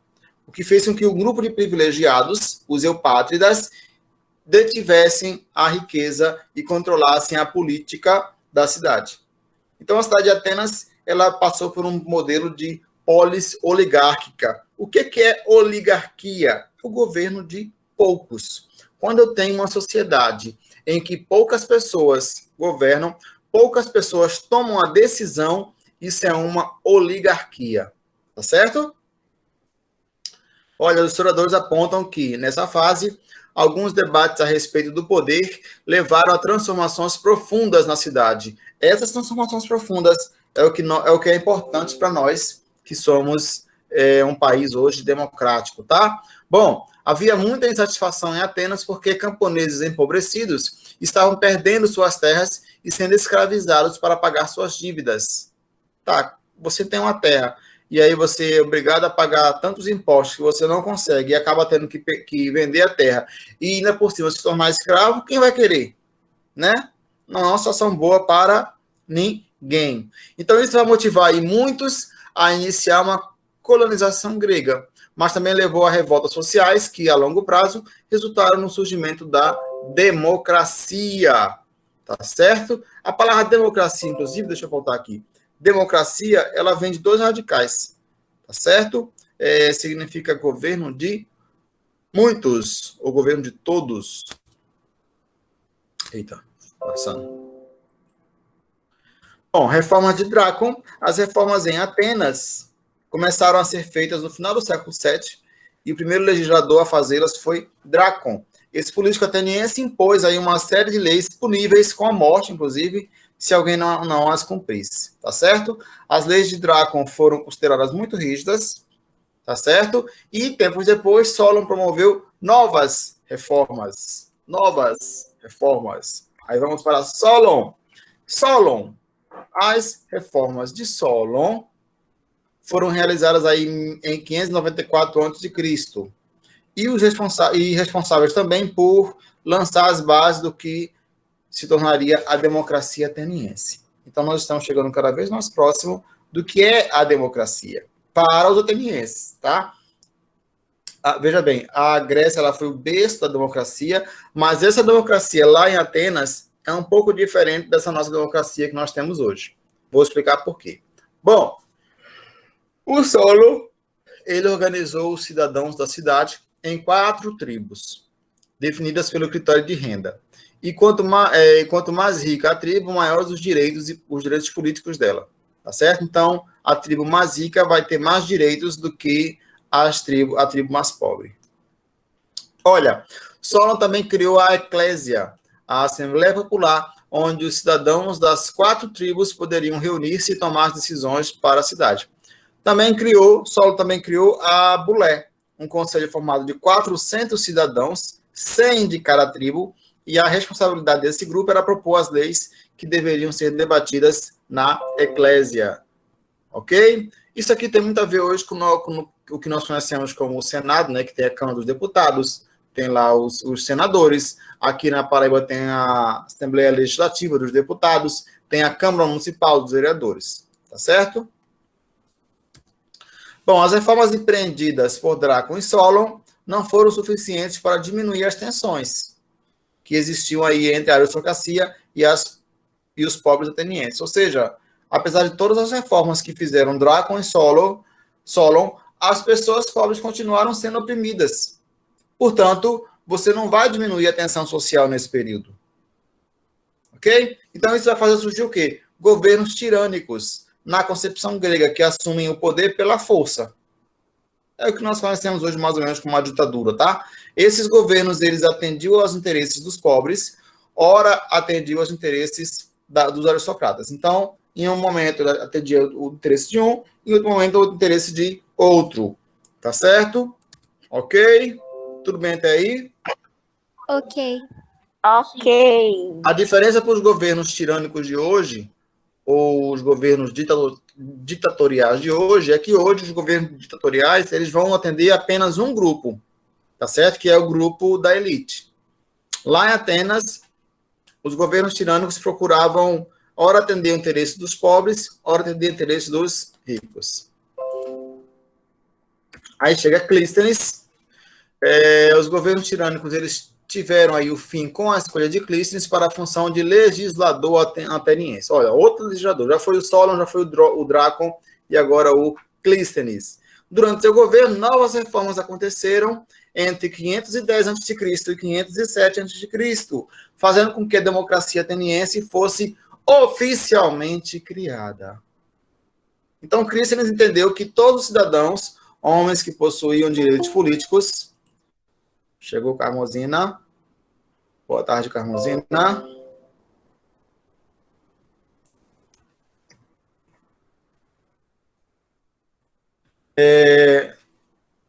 o que fez com que o grupo de privilegiados, os eupátridas, detivessem a riqueza e controlassem a política da cidade. Então, a cidade de Atenas, ela passou por um modelo de polis oligárquica. O que é oligarquia? O governo de poucos. Quando eu tenho uma sociedade em que poucas pessoas governam, poucas pessoas tomam a decisão, isso é uma oligarquia. Tá certo? Olha, os historiadores apontam que, nessa fase, alguns debates a respeito do poder levaram a transformações profundas na cidade. Essas transformações profundas é o que é importante para nós, que somos um país hoje democrático, tá? Bom, havia muita insatisfação em Atenas porque camponeses empobrecidos estavam perdendo suas terras e sendo escravizados para pagar suas dívidas. Tá, você tem uma terra e aí você é obrigado a pagar tantos impostos que você não consegue e acaba tendo que vender a terra e ainda por cima se tornar escravo, quem vai querer? Né? Não é uma situação boa para ninguém. Então isso vai motivar aí muitos a iniciar uma colonização grega, mas também levou a revoltas sociais que, a longo prazo, resultaram no surgimento da democracia. Tá certo? A palavra democracia, inclusive, deixa eu voltar aqui. Democracia, ela vem de dois radicais. Tá certo? Significa governo de muitos, ou governo de todos. Eita, passando. Bom, reformas de Drácon. As reformas em Atenas começaram a ser feitas no final do século VII e o primeiro legislador a fazê-las foi Drácon. Esse político ateniense impôs aí uma série de leis puníveis com a morte, inclusive, se alguém não as cumprisse, tá certo? As leis de Drácon foram consideradas muito rígidas, tá certo? E tempos depois, Solon promoveu novas reformas. Aí vamos para Solon. As reformas de Solon foram realizadas aí em 594 a.C. e os responsáveis também por lançar as bases do que se tornaria a democracia ateniense. Então, nós estamos chegando cada vez mais próximo do que é a democracia para os atenienses, tá? Veja bem, a Grécia ela foi o berço da democracia, mas essa democracia lá em Atenas é um pouco diferente dessa nossa democracia que nós temos hoje. Vou explicar por quê. Bom, o Solon, ele organizou os cidadãos da cidade em 4 tribos, definidas pelo critério de renda. E quanto mais rica a tribo, maiores os direitos políticos dela. Tá certo? Então, a tribo mais rica vai ter mais direitos do que a tribo mais pobre. Olha, Solon também criou a Eclésia, a Assembleia Popular, onde os cidadãos das 4 tribos poderiam reunir-se e tomar decisões para a cidade. Solon também criou a Bulé, um conselho formado de 400 cidadãos, 100 de cada tribo, e a responsabilidade desse grupo era propor as leis que deveriam ser debatidas na Eclésia. Ok? Isso aqui tem muito a ver hoje com o que nós conhecemos como o Senado, né, que tem a Câmara dos Deputados, tem lá os senadores, aqui na Paraíba tem a Assembleia Legislativa dos Deputados, tem a Câmara Municipal dos Vereadores, tá certo? Bom, as reformas empreendidas por Drácon e Solon não foram suficientes para diminuir as tensões que existiam aí entre a aristocracia e os pobres atenienses. Ou seja, apesar de todas as reformas que fizeram Drácon e Solon, as pessoas pobres continuaram sendo oprimidas. Portanto, você não vai diminuir a tensão social nesse período. Ok? Então, isso vai fazer surgir o quê? Governos tirânicos, na concepção grega, que assumem o poder pela força. É o que nós conhecemos hoje mais ou menos como uma ditadura, tá? Esses governos, eles atendiam aos interesses dos pobres, ora atendiam aos interesses dos aristocratas. Então, em um momento atendia o interesse de um, em outro momento o interesse de outro. Tá certo? Ok? Tudo bem até aí? Ok. Ok. A diferença para os governos tirânicos de hoje, ou os governos ditatoriais de hoje, é que hoje os governos ditatoriais eles vão atender apenas um grupo, tá certo? Que é o grupo da elite. Lá em Atenas, os governos tirânicos procuravam ora atender o interesse dos pobres, ora atender o interesse dos ricos. Aí chega Clístenes. Os governos tirânicos eles tiveram aí o fim com a escolha de Clístenes para a função de legislador ateniense. Olha, outro legislador. Já foi o Solon, já foi o Drácon e agora o Clístenes. Durante seu governo, novas reformas aconteceram entre 510 a.C. e 507 a.C., fazendo com que a democracia ateniense fosse oficialmente criada. Então, Clístenes entendeu que todos os cidadãos, homens que possuíam direitos políticos... Chegou Carmozina. Boa tarde, Carmozina.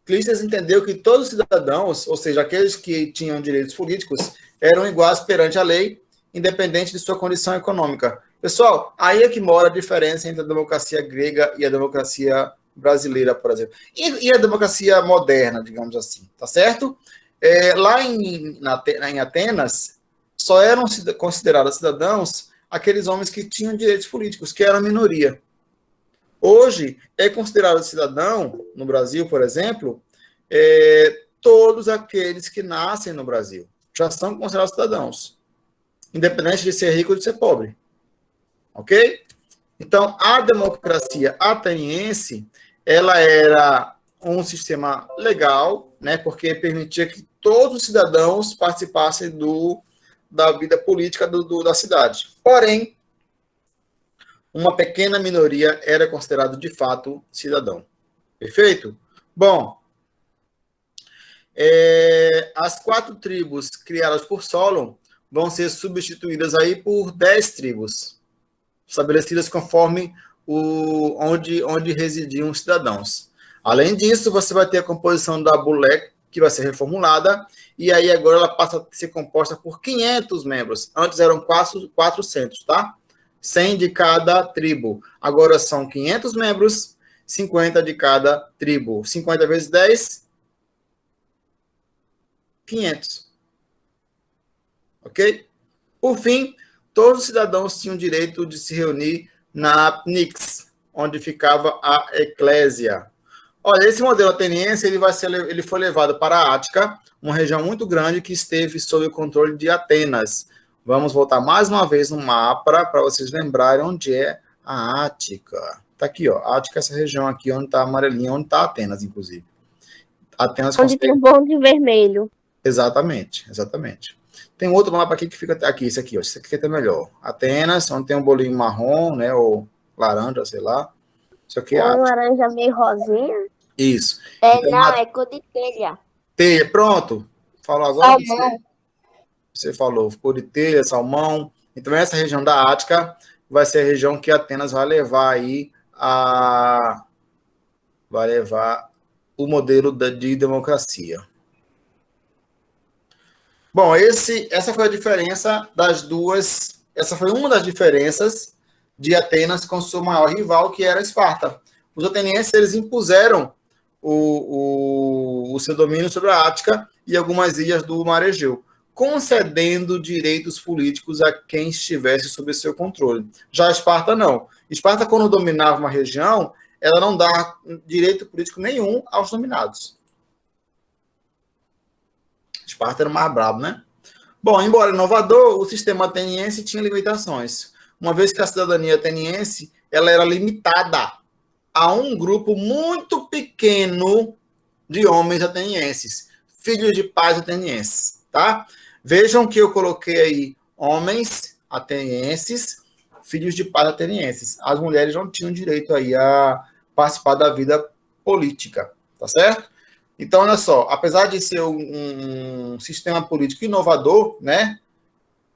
Clístenes entendeu que todos os cidadãos, ou seja, aqueles que tinham direitos políticos, eram iguais perante a lei, independente de sua condição econômica. Pessoal, aí é que mora a diferença entre a democracia grega e a democracia brasileira, por exemplo. E a democracia moderna, digamos assim, tá certo? Lá em Atenas, só eram considerados cidadãos aqueles homens que tinham direitos políticos, que eram a minoria. Hoje, é considerado cidadão, no Brasil, por exemplo, todos aqueles que nascem no Brasil já são considerados cidadãos, independente de ser rico ou de ser pobre. Ok? Então, a democracia ateniense, ela era um sistema legal, né, porque permitia que todos os cidadãos participassem da vida política da cidade. Porém, uma pequena minoria era considerado de fato cidadão. Perfeito? Bom, as 4 tribos criadas por Solon vão ser substituídas aí por 10 tribos, estabelecidas conforme onde residiam os cidadãos. Além disso, você vai ter a composição da Bulé, que vai ser reformulada, e aí agora ela passa a ser composta por 500 membros. Antes eram 400, tá? 100 de cada tribo. Agora são 500 membros, 50 de cada tribo. 50 vezes 10? 500. Ok? Por fim, todos os cidadãos tinham direito de se reunir na Pnix, onde ficava a eclésia. Olha, esse modelo ateniense ele foi levado para a Ática, uma região muito grande que esteve sob o controle de Atenas. Vamos voltar mais uma vez no mapa para vocês lembrarem onde é a Ática. Está aqui, ó. Ática é essa região aqui, onde está a amarelinha, onde está Atenas, inclusive. Atenas Onde tem um bonde vermelho. Exatamente. Tem outro mapa aqui que fica aqui, esse aqui, ó. Esse aqui é até melhor. Atenas, onde tem um bolinho marrom, né? Ou laranja, sei lá. Isso aqui é Uma Ática. laranja meio rosinha. Isso. Não, é cor de telha. Telha, pronto. Falou agora? Salmão. Você falou, cor de telha, salmão. Então, essa região da Ática vai ser a região que Atenas vai levar aí vai levar o modelo de democracia. Bom, essa foi a diferença das duas. Essa foi uma das diferenças de Atenas com seu maior rival, que era Esparta. Os atenienses eles impuseram o seu domínio sobre a Ática e algumas ilhas do Mar Egeu, concedendo direitos políticos a quem estivesse sob seu controle. Já Esparta não. Esparta, quando dominava uma região, ela não dá direito político nenhum aos dominados. Esparta era o mais brabo, né? Bom, embora inovador, o sistema ateniense tinha limitações, uma vez que a cidadania ateniense ela era limitada a um grupo muito pequeno de homens atenienses, filhos de pais atenienses, tá? Vejam que eu coloquei aí homens atenienses, filhos de pais atenienses. As mulheres não tinham direito aí a participar da vida política, tá certo? Então, olha só, apesar de ser um sistema político inovador, né?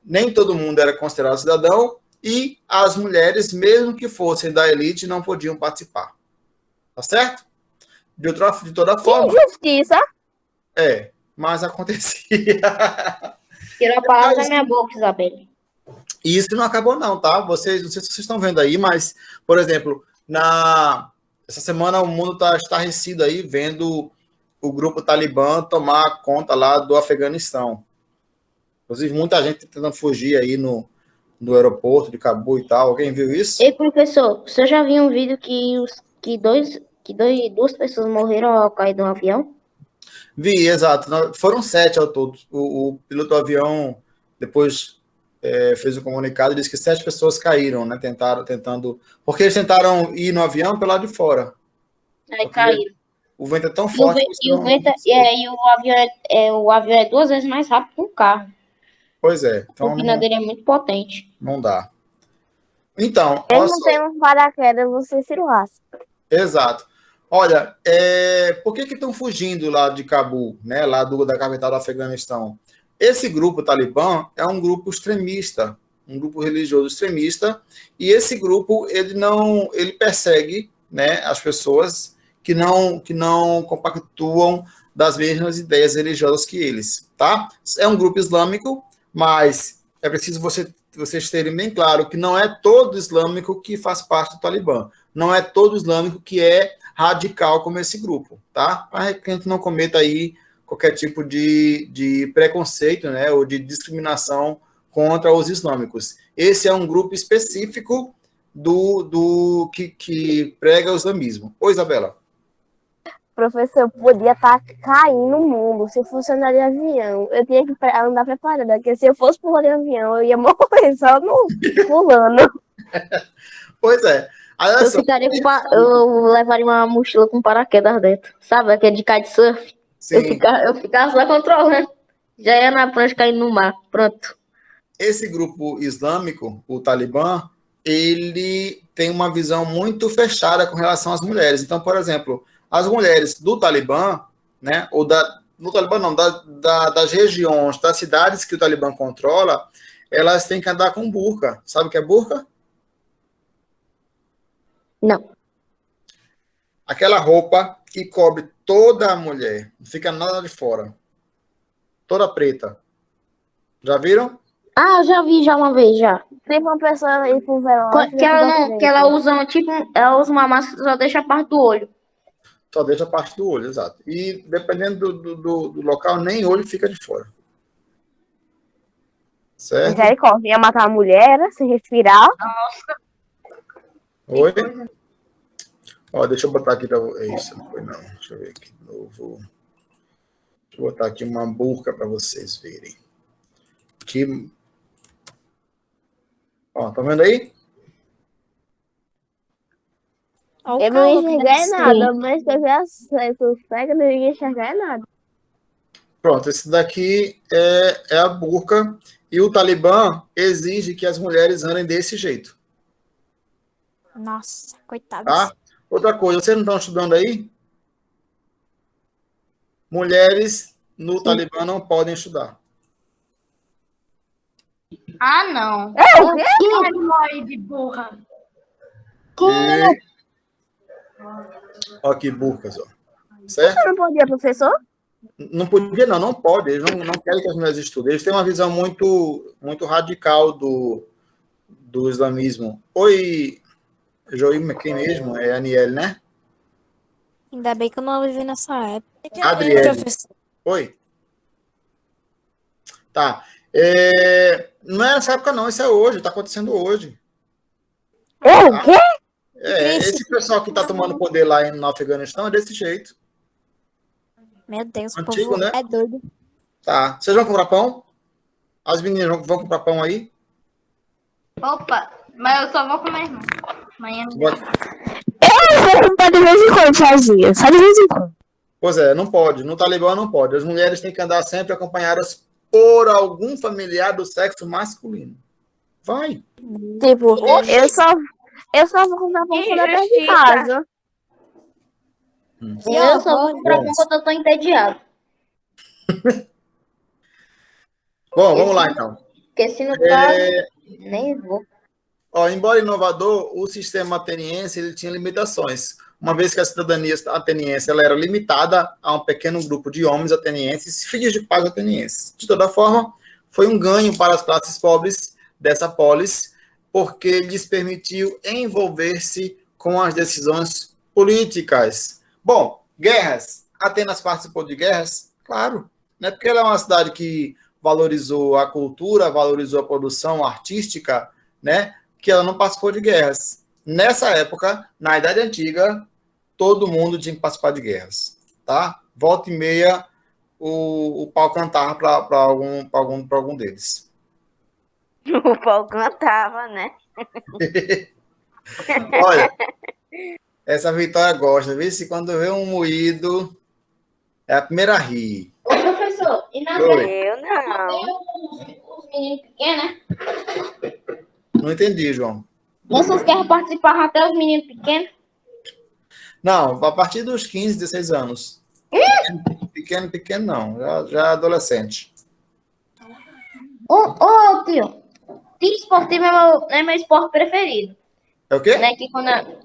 Nem todo mundo era considerado cidadão e as mulheres, mesmo que fossem da elite, não podiam participar. Tá certo? De toda forma. Injustiça. Mas acontecia. Tirou a palavra da minha boca, Isabelle. E isso não acabou não, tá? Não sei se vocês estão vendo aí, mas, por exemplo, essa semana o mundo está estarrecido aí vendo o grupo Talibã tomar conta lá do Afeganistão. Inclusive, muita gente tentando fugir aí no aeroporto de Cabul e tal. Alguém viu isso? Ei, professor, você já viu um vídeo que duas pessoas morreram ao cair de um avião? Vi, exato. Foram 7 ao todo. O piloto do avião depois fez um comunicado e disse que 7 pessoas caíram, né? Tentando... Porque eles tentaram ir no avião pelo lado de fora. Aí caíram. O vento é tão forte... O avião é 2 vezes mais rápido que um carro. Pois é. A Então, turbina dele é muito potente. não dá. Então... Eles não têm um paraquedas, você se lasca. Exato. Olha, por que estão fugindo lá de Cabul, né, lá da capital do Afeganistão? Esse grupo Talibã é um grupo extremista, um grupo religioso extremista, e esse grupo ele persegue, né, as pessoas que não compactuam das mesmas ideias religiosas que eles, tá? É um grupo islâmico, mas é preciso vocês terem bem claro que não é todo islâmico que faz parte do Talibã. Não é todo islâmico que é radical como esse grupo, tá? Para que a gente não cometa aí qualquer tipo de preconceito, né, ou de discriminação contra os islâmicos. Esse é um grupo específico que prega o islamismo. Oi, Isabela. Professor, podia estar caindo o mundo se funcionaria de avião. Eu tinha que andar preparada, porque se eu fosse pular de avião, eu ia morrer só no pulando. Pois é. Eu levaria uma mochila com paraquedas dentro. Sabe, aquele de kitesurf? Sim. Eu ficava só controlando. Já ia na prancha caindo no mar. Pronto. Esse grupo islâmico, o Talibã, ele tem uma visão muito fechada com relação às mulheres. Então, por exemplo, as mulheres do Talibã, né, no Talibã não, das regiões, das cidades que o Talibã controla, elas têm que andar com burca. Sabe o que é burca? Não. Aquela roupa que cobre toda a mulher, não fica nada de fora. Toda preta. Já viram? Ah, eu já vi já uma vez, já. Tem uma pessoa aí com velório. Que ela usa uma máscara que só deixa a parte do olho. Só deixa a parte do olho, exato. E dependendo do local, nem olho fica de fora. Certo? Misericórdia, ia matar a mulher sem respirar. Oi? Ó, deixa eu botar aqui para você. É isso, não foi não. Deixa eu ver aqui de novo. Deixa eu botar aqui uma burca para vocês verem. Aqui. Ó, tá vendo aí? Ó o Eu não ia calor que enxergar deve ser. nada, mas se eu ver as pega, eu não ia enxergar nada. Pronto, esse daqui é a burca. E o Talibã exige que as mulheres andem desse jeito. Nossa, coitadas. Tá? Outra coisa, vocês não estão estudando aí? Mulheres no Talibã não podem estudar. Ah, não. O quê? Ai, mãe de burra. E... Ó que burcas, ó. Certo? Eu não podia, professor? Não podia, não pode. Eles não querem que as mulheres estudem. Eles têm uma visão muito radical do islamismo. Oi, Joim, quem mesmo? É a Aniele, né? Ainda bem que eu não vivi nessa época. Adriele. Professor, Oi. Tá. Não é nessa época, não. Isso é hoje. Está acontecendo hoje. O quê? Esse pessoal que está tomando poder lá no Afeganistão é desse jeito. meu Deus, o Antigo, povo né? é doido. Tá. Vocês vão comprar pão? As meninas vão comprar pão aí? Opa, mas eu só vou com meu irmão. Amanhã não Bota- Eu vou comprar de vez em quando sozinha, só de vez em quando. Pois é, não pode. No Talibã não pode. As mulheres têm que andar sempre acompanhadas por algum familiar do sexo masculino. Vai. Tipo, eu só vou comprar pão quando eu perto de casa. Eu só vou comprar pão quando eu tô entediado. Bom, vamos lá então. Porque se não tá, nem vou. Ó, embora inovador, o sistema ateniense ele tinha limitações. Uma vez que a cidadania ateniense ela era limitada a um pequeno grupo de homens atenienses, filhos de pais atenienses. De toda forma, foi um ganho para as classes pobres dessa polis, porque lhes permitiu envolver-se com as decisões políticas. Bom, guerras. Atenas participou de guerras? Claro. Não é porque ela é uma cidade que valorizou a cultura, valorizou a produção artística, né? Que ela não participou de guerras. Nessa época, na Idade Antiga, todo mundo tinha que participar de guerras, tá? Volta e meia, o pau cantava para algum deles. O pau cantava, né? Olha, essa Vitória gosta, vê se quando vê um moído, é a primeira a rir. Ô, professor, e na Oi. Eu não. tem os meninos pequenos, né? Não entendi, João. Nessas guerras participavam até os meninos pequenos. Não, a partir dos 15, 16 anos. Pequeno não, já adolescente. Ô, tio, tiro esportivo é meu esporte preferido. É o quê? Né?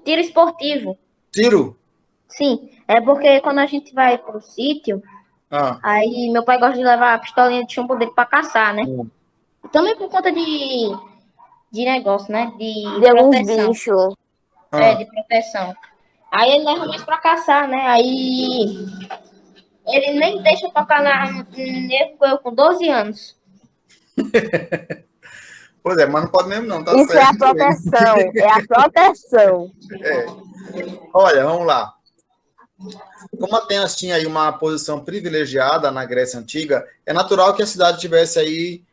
Tiro esportivo. Tiro? Sim, é porque quando a gente vai pro sítio, Ah, aí meu pai gosta de levar a pistolinha de chumbo dele pra caçar, né? Hum. Também por conta de negócio, né? De alguns proteção. bichos. De proteção. Aí ele leva mais pra caçar, né? Aí ele nem deixa eu tocar nele com 12 anos. Pois é, mas não pode mesmo não, tá Isso certo. é a proteção. É a proteção. Olha, vamos lá. Como Atenas tinha aí uma posição privilegiada na Grécia Antiga, é natural que a cidade tivesse aí,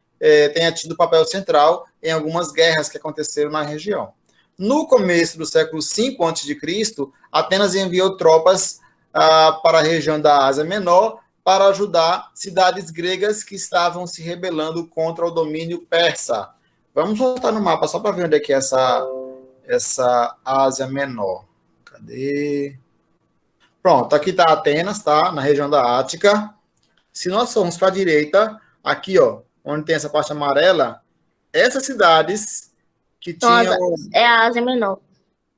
tenha tido papel central em algumas guerras que aconteceram na região. No começo do século V a.C., Atenas enviou tropas para a região da Ásia Menor para ajudar cidades gregas que estavam se rebelando contra o domínio persa. Vamos voltar no mapa só para ver onde é que é essa Ásia Menor. Cadê? Pronto, aqui está Atenas, tá? Na região da Ática. Se nós formos para a direita, aqui, ó, onde tem essa parte amarela, essas cidades que tinham... É a Ásia Menor.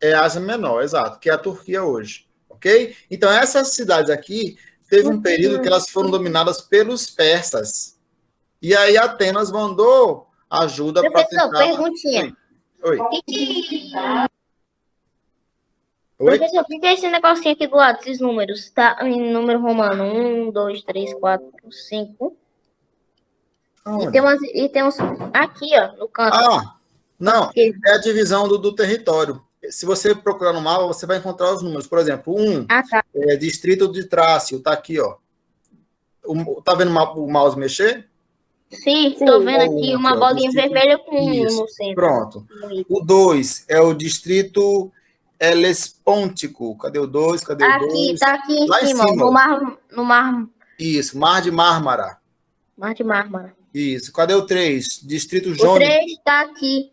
É a Ásia Menor, exato, que é a Turquia hoje, ok? Então, essas cidades aqui, teve um período que elas foram dominadas pelos persas. E aí, Atenas mandou ajuda para Professor, tentar... perguntinha. Oi. Oi? Professor, o que é esse negocinho aqui do lado, esses números? Tá em número romano. 1, 2, 3, 4, 5. Aonde? E tem uns aqui, ó, no canto. Ah, não, esquerdo. é a divisão do território. Se você procurar no mapa, você vai encontrar os números. Por exemplo, Ah, tá. é distrito de Trácio, tá aqui, ó. Tá vendo o mouse mexer? Sim, Sim. tô vendo Ó, aqui ó, uma ó, bolinha distrito- vermelha com um Isso, no centro. pronto. O 2 é o distrito Helespôntico. Cadê o 2? Cadê o Aqui, 2? tá aqui em Lá em cima, ó, cima, ó. no mar Isso, Mar de Mármara. de Mármara. Isso. Cadê o 3? Distrito O Jônico, 3 tá aqui.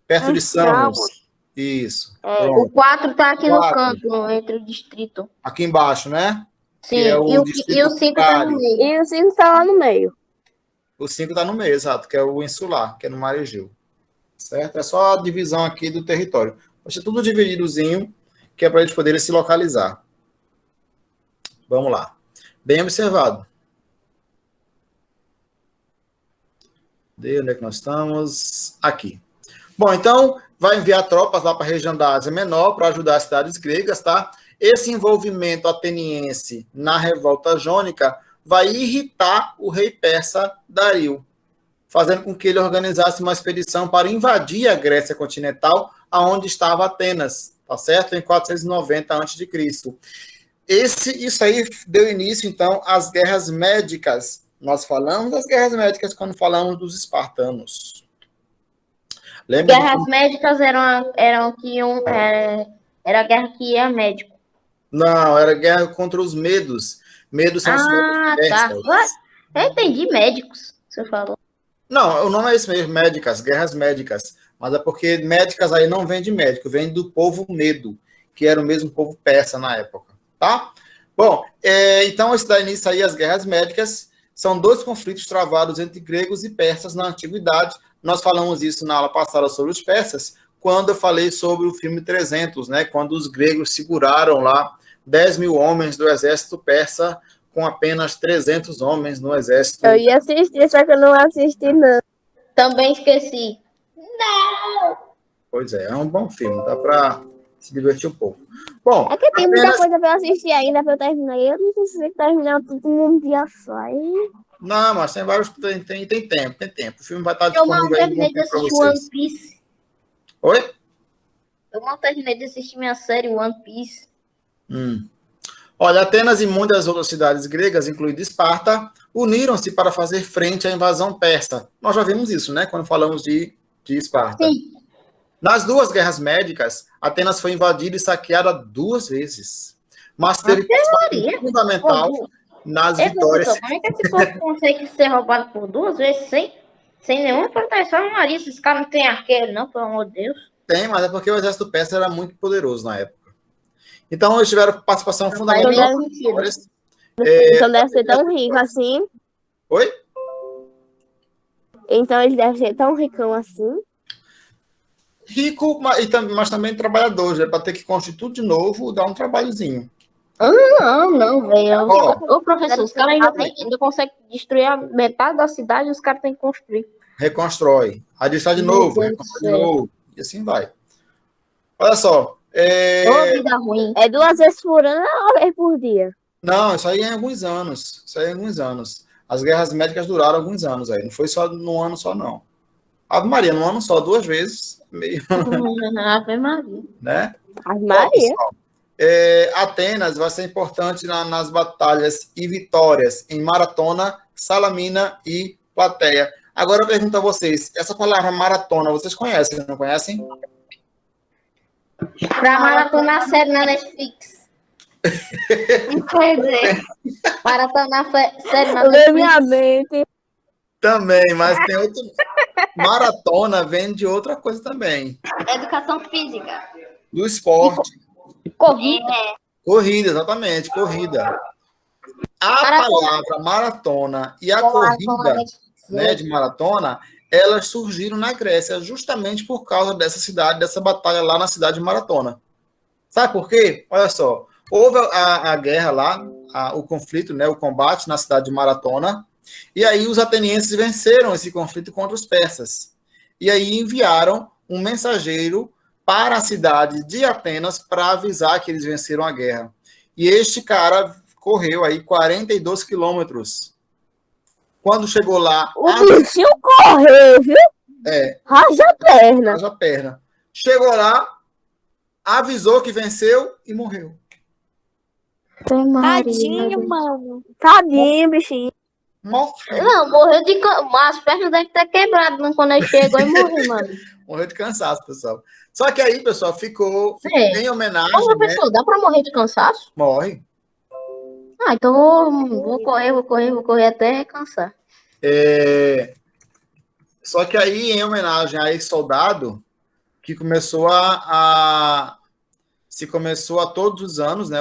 perto de Samos. Samos. Isso. O Pronto. 4 tá aqui no 4. canto, entre o distrito. Aqui embaixo, né? Sim, Que é o e o distrito 5 tá no Cário. meio. E o 5 tá lá no meio. O 5 está no meio, exato, que é o insular, que é no Mar Egeu. Certo? É só a divisão aqui do território. Vai ser tudo divididozinho, que é para eles poderem se localizar. Vamos lá. Bem observado. Cadê? Onde é que nós estamos? Aqui. Bom, então, vai enviar tropas lá para a região da Ásia Menor para ajudar as cidades gregas, tá? Esse envolvimento ateniense na revolta jônica vai irritar o rei persa Dario, fazendo com que ele organizasse uma expedição para invadir a Grécia continental, aonde estava Atenas, tá certo? Em 490 a.C. Isso aí deu início, então, às guerras médicas. Nós falamos das guerras médicas quando falamos dos espartanos. Lembra? Guerras médicas eram que iam. Era a guerra que ia médico. Não, era guerra contra os medos. Medos são os Ah, tá. persas. Eu entendi médicos, você falou. Não, o nome é esse mesmo, médicas, guerras médicas. Mas é porque médicas aí não vem de médico, vem do povo Medo, que era o mesmo povo persa na época, tá? Bom, então isso dá início aí às guerras médicas. São dois conflitos travados entre gregos e persas na antiguidade. Nós falamos isso na aula passada sobre os persas, quando eu falei sobre o filme 300, né? Quando os gregos seguraram lá 10 mil homens do exército persa com apenas 300 homens no exército. Eu ia assistir, só que eu não assisti, não. Também esqueci. Pois é um bom filme, dá para se divertir um pouco. Bom, É que tem muita apenas... coisa pra eu assistir ainda pra eu terminar. E eu não sei se terminar tudo num dia só. Aí... Não, mas tem vários. Tem tempo. O filme vai estar Eu mal disponível aí terminei de para assistir vocês. One Piece. Oi? Eu mal terminei de assistir minha série One Piece. Olha, Atenas e muitas outras cidades gregas, incluindo Esparta, uniram-se para fazer frente à invasão persa. Nós já vimos isso, né? Quando falamos de Esparta. Sim. Nas duas guerras médicas, Atenas foi invadida e saqueada 2 vezes. Mas teve Maria. fundamental nas Ei, vitórias. professor, como é que esse povo consegue ser roubado por 2 vezes sem nenhuma proteção? Maria, esses caras não têm arqueiro, não, pelo amor de Deus. Tem, mas é porque o exército persa era muito poderoso na época. Então, eles tiveram participação fundamental. Faz nenhum sentido. Então deve ser tão rico assim. Oi? Então eles devem ser tão ricão assim. Rico, mas também trabalhadores, né? Para ter que construir tudo de novo, dá um trabalhozinho. Não, velho. Ó. Ô, professor, os caras ainda conseguem destruir a metade da cidade e os caras têm que construir. Reconstrói. Aí destrói de Meu novo, Deus reconstrói do de céu. novo. E assim vai. Olha só. Ô, vida ruim. É 2 vezes por ano ou 1 vez por dia? Não, isso aí é em alguns anos. As guerras médicas duraram alguns anos aí. Não foi só num ano só, não. Ave Maria, num ano só, 2 vezes. Meio, Ave Maria. né? As Maria. Atenas vai ser importante nas batalhas e vitórias em Maratona, Salamina e Plateia. Agora eu pergunto a vocês, essa palavra maratona, vocês conhecem, não conhecem? Pra maratonar a série na Netflix. Quer dizer, Maratonar a série na Lê minha Netflix. mente. Também, mas tem outro... Maratona vem de outra coisa também. educação física. Do esporte. Corrida. Corrida, exatamente, corrida. A palavra maratona e a corrida, né, de maratona, elas surgiram na Grécia justamente por causa dessa cidade, dessa batalha lá na cidade de Maratona. Sabe por quê? Olha só, houve a guerra lá, o conflito, né, o combate na cidade de Maratona, e aí os atenienses venceram esse conflito contra os persas. E aí enviaram um mensageiro para a cidade de Atenas para avisar que eles venceram a guerra. E este cara correu aí 42 quilômetros. Quando chegou lá... O bichinho correu, viu? Raja a perna. a perna. Chegou lá, avisou que venceu e morreu. Tadinho, mano. Tadinho, bichinho. Morreu. Não, morreu de... As pernas devem ter quebrado, né, quando ele chegou e morreu, mano. Morreu de cansaço, pessoal. Só que aí, pessoal, ficou É. em homenagem, Ô, né? professor, dá pra morrer de cansaço? Morre. Ah, então vou correr até cansar. Só que aí, em homenagem a esse soldado, que começou se começou a todos os anos, né?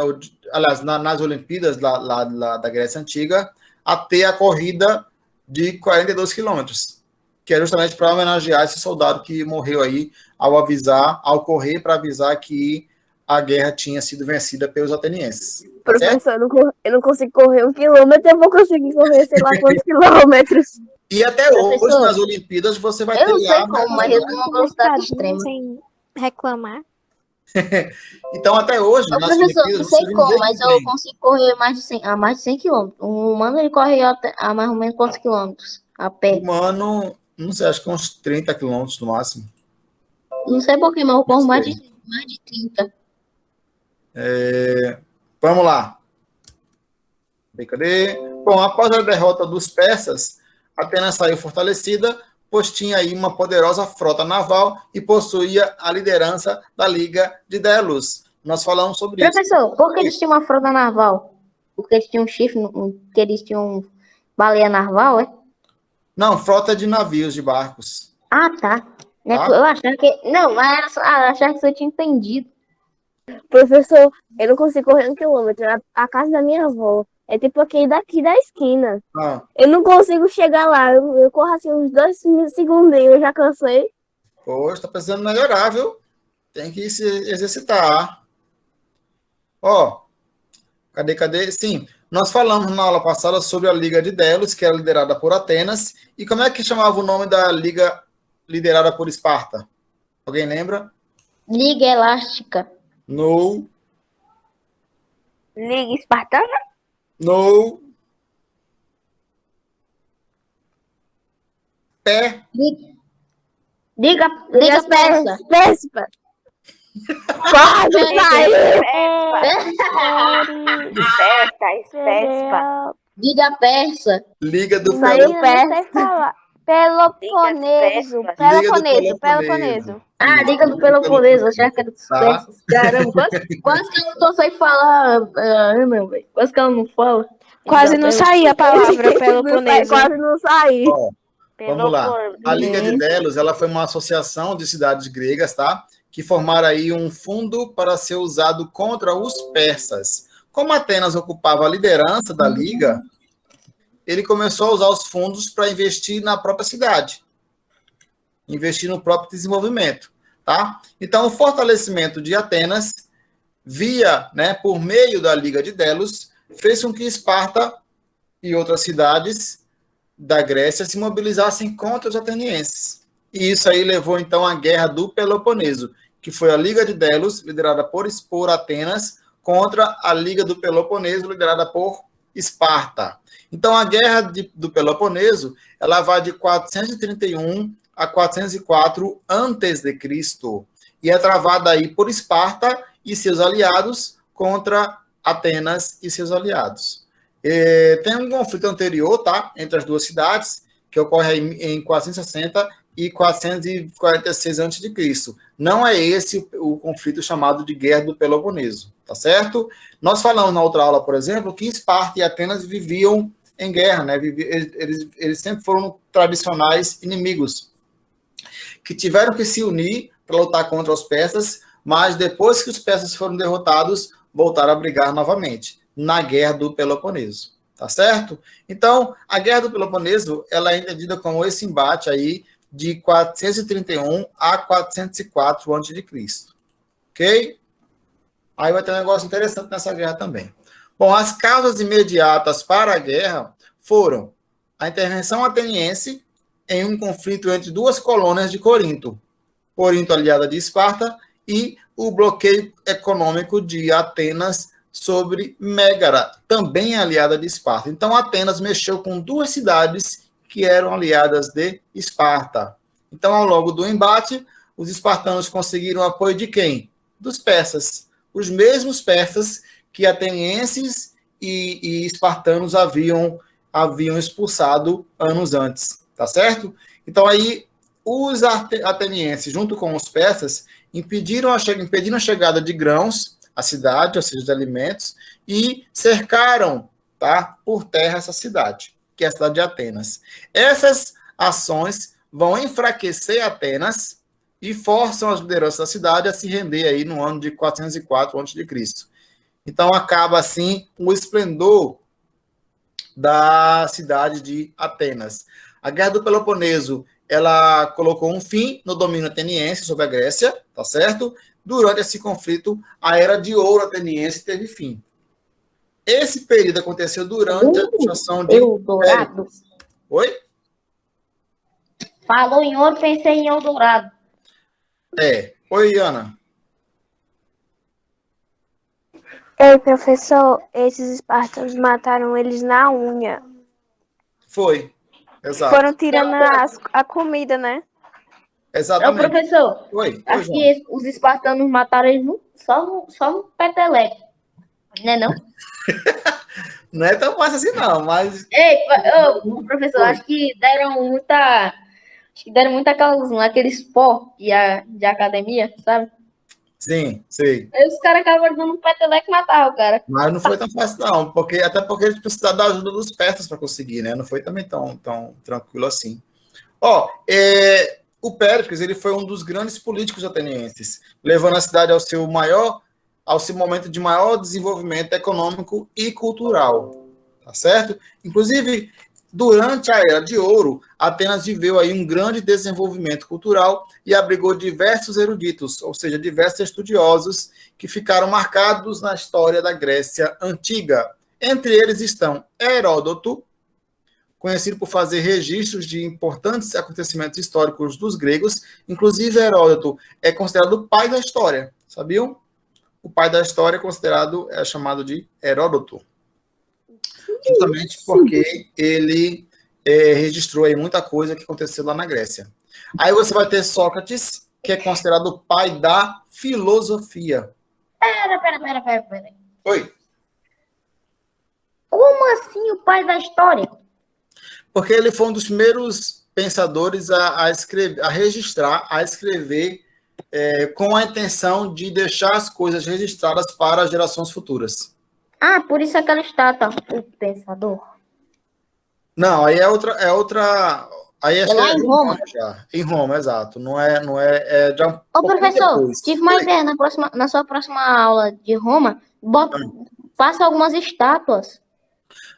Aliás, nas Olimpíadas lá da Grécia Antiga, a ter a corrida de 42 quilômetros, que é justamente para homenagear esse soldado que morreu aí ao correr para avisar que a guerra tinha sido vencida pelos atenienses. Tá certo? Professor, eu não consigo correr 1 quilômetro, eu vou conseguir correr sei lá quantos quilômetros. E até hoje, Professor, nas Olimpíadas, você vai Eu ter não sei lá... como, mas eu tenho uma velocidade extrema. Sem reclamar. Então, até hoje, Ô, nas professor, Olimpíadas, não você sei vai como, ver mas que eu tem. consigo correr a mais de 100 quilômetros. Um humano, ele corre a mais ou menos quantos quilômetros? A pé. Humano, não sei, acho que uns 30 quilômetros no máximo. Não sei por quê, mas eu corro Não mais sei. de 30. Vamos lá. Cadê? Bom, após a derrota dos persas, Atenas saiu fortalecida, pois tinha aí uma poderosa frota naval e possuía a liderança da Liga de Delos. Nós falamos sobre isso. Professor, por que eles tinham uma frota naval? Porque eles tinham um chifre, que eles tinham baleia naval, é? Não, frota de navios, de barcos. Ah, tá. Tá. Eu achava que... Não, mas era só... eu achava que você tinha entendido. Professor, eu não consigo correr 1 quilômetro. A casa da minha avó é tipo aquele daqui da esquina. Ah, Eu não consigo chegar lá. Eu corro assim uns 2 segundinhos, eu já cansei. hoje está precisando melhorar, viu? Tem que se exercitar. Ó, cadê? Sim, nós falamos na aula passada sobre a Liga de Delos, que era liderada por Atenas. E como é que chamava o nome da liga liderada por Esparta? Alguém lembra? Liga elástica. No, Liga Espartana? no, pé. Liga Liga persa. Péssima. Quase saiu. Espespa. Liga persa. Liga do Saiu Eu Peloponeso. não sei falar. Peloponeso. Liga Peloponeso. Peloponeso. Peloponeso. Ah, Liga do Peloponeso. Eu achava que era dos Tá. persas. Caramba, quase que eu não consigo falar. Meu velho. Quase que ela não fala. Quase Liga não persa. saía a palavra Peloponeso. Quase não saí. Ó, vamos lá. A Liga de Delos, ela foi uma associação de cidades gregas, tá? Que formaram aí um fundo para ser usado contra os persas. Como Atenas ocupava a liderança da Liga, ele começou a usar os fundos para investir na própria cidade. Investir no próprio desenvolvimento, tá? Então, o fortalecimento de Atenas, por meio da Liga de Delos, fez com que Esparta e outras cidades da Grécia se mobilizassem contra os atenienses. E isso aí levou, então, à Guerra do Peloponeso, que foi a Liga de Delos, liderada por Atenas, contra a Liga do Peloponeso, liderada por Esparta. Então, a Guerra do Peloponeso, ela vai de 431 a 404 a.C., e é travada aí por Esparta e seus aliados contra Atenas e seus aliados. Tem um conflito anterior, tá, entre as duas cidades, que ocorre aí em 460 e 446 a.C. Não é esse o conflito chamado de Guerra do Peloponeso, tá certo? Nós falamos na outra aula, por exemplo, que Esparta e Atenas viviam em guerra, né? Eles sempre foram tradicionais inimigos, que tiveram que se unir para lutar contra os persas, mas depois que os persas foram derrotados, voltaram a brigar novamente na Guerra do Peloponeso, tá certo? Então, a Guerra do Peloponeso, ela é entendida como esse embate aí de 431 a 404 a.C., ok? Aí vai ter um negócio interessante nessa guerra também. Bom, as causas imediatas para a guerra foram a intervenção ateniense em um conflito entre duas colônias de Corinto. Corinto aliada de Esparta e o bloqueio econômico de Atenas sobre Mégara, também aliada de Esparta. Então, Atenas mexeu com duas cidades que eram aliadas de Esparta. Então, ao longo do embate, os espartanos conseguiram apoio de quem? Dos persas. Os mesmos persas que atenienses e espartanos haviam expulsado anos antes, tá certo? Então, aí, os atenienses, junto com os persas, impediram a chegada de grãos à cidade, ou seja, de alimentos, e cercaram, tá, por terra essa cidade, que é a cidade de Atenas. Essas ações vão enfraquecer Atenas e forçam as lideranças da cidade a se render aí no ano de 404 a.C. Então, acaba, assim, o esplendor da cidade de Atenas. A Guerra do Peloponeso, ela colocou um fim no domínio ateniense sobre a Grécia, tá certo? Durante esse conflito, a Era de Ouro ateniense teve fim. Esse período aconteceu durante a administração de Eldorado. Péricles. Oi? Falou em ouro, pensei em Eldorado. Oi, Ana. Ei, professor, esses espartanos mataram eles na unha. Foi. Exato. Foram tirando a comida, né? Ô, Exatamente. professor, Oi, acho João. que os espartanos mataram eles só no peteleco. Né, não? Não é tão fácil assim, não, mas Ei, professor, acho que deram muita aqueles pó de academia, sabe? sim, sei. Aí os caras acabaram dando um peteleco e mataram o cara. Mas não foi tão fácil, não, até porque eles precisaram da ajuda dos persas para conseguir, né? Não foi também tão tranquilo assim. O Péricles, ele foi um dos grandes políticos atenienses, levando a cidade ao seu momento de maior desenvolvimento econômico e cultural, tá certo? Inclusive, durante a Era de Ouro, Atenas viveu aí um grande desenvolvimento cultural e abrigou diversos eruditos, ou seja, diversos estudiosos que ficaram marcados na história da Grécia Antiga. Entre eles estão Heródoto, conhecido por fazer registros de importantes acontecimentos históricos dos gregos. Inclusive, Heródoto é considerado o pai da história, sabiam? O pai da história é chamado de Heródoto. Justamente porque ele registrou aí muita coisa que aconteceu lá na Grécia. Aí você vai ter Sócrates, que é considerado o pai da filosofia. Pera. Oi? Como assim o pai da história? Porque ele foi um dos primeiros pensadores a escrever com a intenção de deixar as coisas registradas para as gerações futuras. Ah, por isso aquela estátua, o pensador. Não, aí é outra. Aí É lá em Roma. Já. Em Roma, exato. Não é já um Ô, pouquinho professor, depois. tive uma ideia na sua próxima aula de Roma, faça algumas estátuas.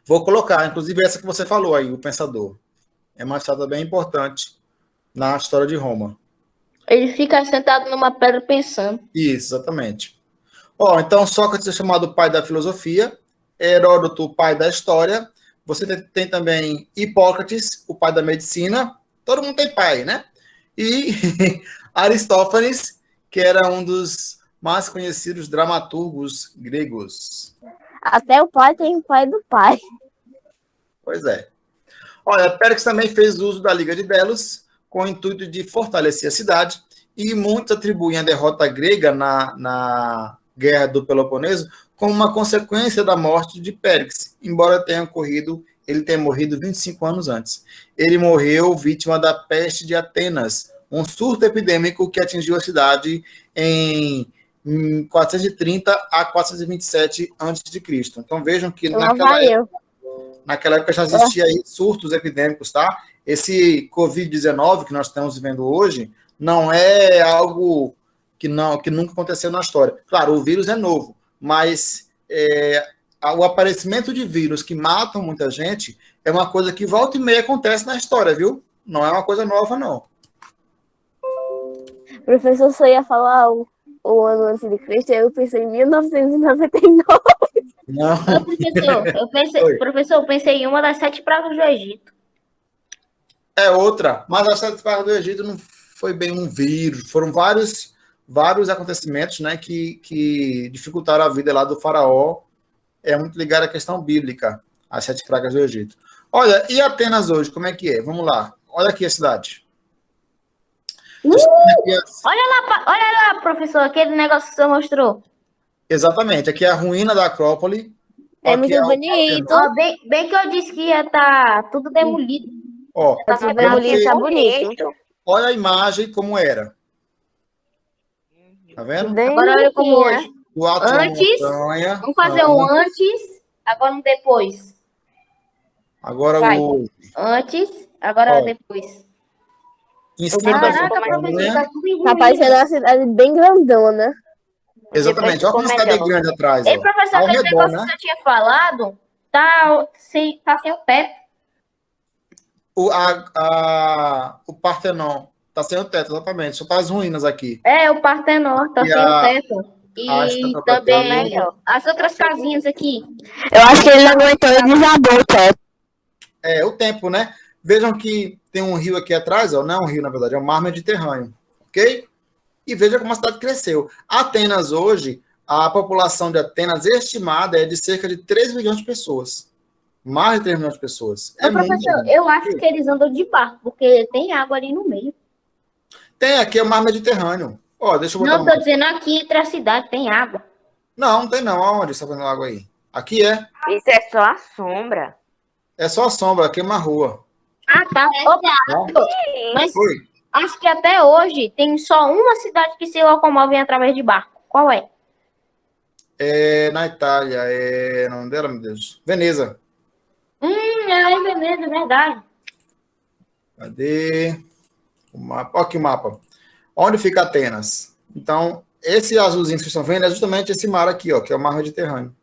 Vou colocar, inclusive, essa que você falou aí, o pensador. É uma estátua bem importante na história de Roma. Ele fica sentado numa pedra pensando. Isso, exatamente. Então, Sócrates é chamado o pai da filosofia, Heródoto, o pai da história. Você tem também Hipócrates, o pai da medicina. Todo mundo tem pai, né? E Aristófanes, que era um dos mais conhecidos dramaturgos gregos. Até o pai tem o pai do pai. Pois é. Olha, Péricles também fez uso da Liga de Delos, com o intuito de fortalecer a cidade, e muitos atribuem a derrota grega na Guerra do Peloponeso como uma consequência da morte de Péricles, embora ele tenha morrido 25 anos antes. Ele morreu vítima da peste de Atenas, um surto epidêmico que atingiu a cidade em 430 a 427 a.C. Então vejam que naquela época já existia aí surtos epidêmicos, tá? Esse Covid-19 que nós estamos vivendo hoje não é algo que nunca aconteceu na história. Claro, o vírus é novo, mas o aparecimento de vírus que matam muita gente é uma coisa que volta e meia acontece na história, viu? Não é uma coisa nova, não. O professor só ia falar o ano antes de Cristo, eu pensei em 1999. Não. Professor, eu pensei em uma das 7 pragas do Egito. É outra, mas as 7 pragas do Egito não foi bem um vírus, foram vários vários acontecimentos, né, que dificultaram a vida lá do faraó. É muito ligado à questão bíblica, as 7 pragas do Egito. Olha, e Atenas hoje, como é que é? Vamos lá. Olha aqui a cidade. Olha lá, professor, aquele negócio que você mostrou. Exatamente. Aqui é a ruína da Acrópole. É Aqui muito o bonito. Partenon. Ó, bem que eu disse que ia estar tudo demolido. Ó, Tá Tudo quebrado. bonito, tá bonito. olha a imagem como era. Tá vendo? Bem Agora olha como bonitinha. hoje. Do alto da Antes, montanha. vamos fazer um antes, agora um depois. Agora Vai. o Antes, agora Ó. depois. em cima da Caraca, professor, montanha. tá tudo em Tá ruína. parecendo uma cidade bem grandona. Exatamente. Olha como a cidade é grande atrás. Ei, Ó. professor, Ao aquele redor, negócio né? que você tinha falado tá sem o teto. O Partenon tá sem o teto, exatamente. Só tá as ruínas aqui. É, o Partenon tá E sem o teto. a E estátua também melhor. as outras casinhas aqui. Eu acho que ele não aguentou e desabou o teto. É o tempo, né? Vejam que tem um rio aqui atrás, ó. Não é um rio, na verdade, é o mar Mediterrâneo. Ok? E veja como a cidade cresceu. Atenas hoje, a população de Atenas estimada é de cerca de 3 milhões de pessoas. Mais de 3 milhões de pessoas. É Ô, muito. professor, eu acho que eles andam de barco, porque tem água ali no meio. Tem aqui é o mar Mediterrâneo. Ó, deixa eu botar Não, uma... tô dizendo aqui entre a cidade tem água. Não, não tem não. Aonde está vendo água aí? Aqui é. Isso é só a sombra. É só a sombra, aqui é uma rua. Ah, tá. Opa, mas Foi. acho que até hoje tem só uma cidade que se locomove através de barco. Qual é? É na Itália. É... o nome dela, meu Deus. Veneza. É em Veneza, é verdade. Cadê o mapa? Olha aqui o mapa. Onde fica Atenas? Então, esse azulzinho que vocês estão vendo é justamente esse mar aqui, ó, que é o mar Mediterrâneo.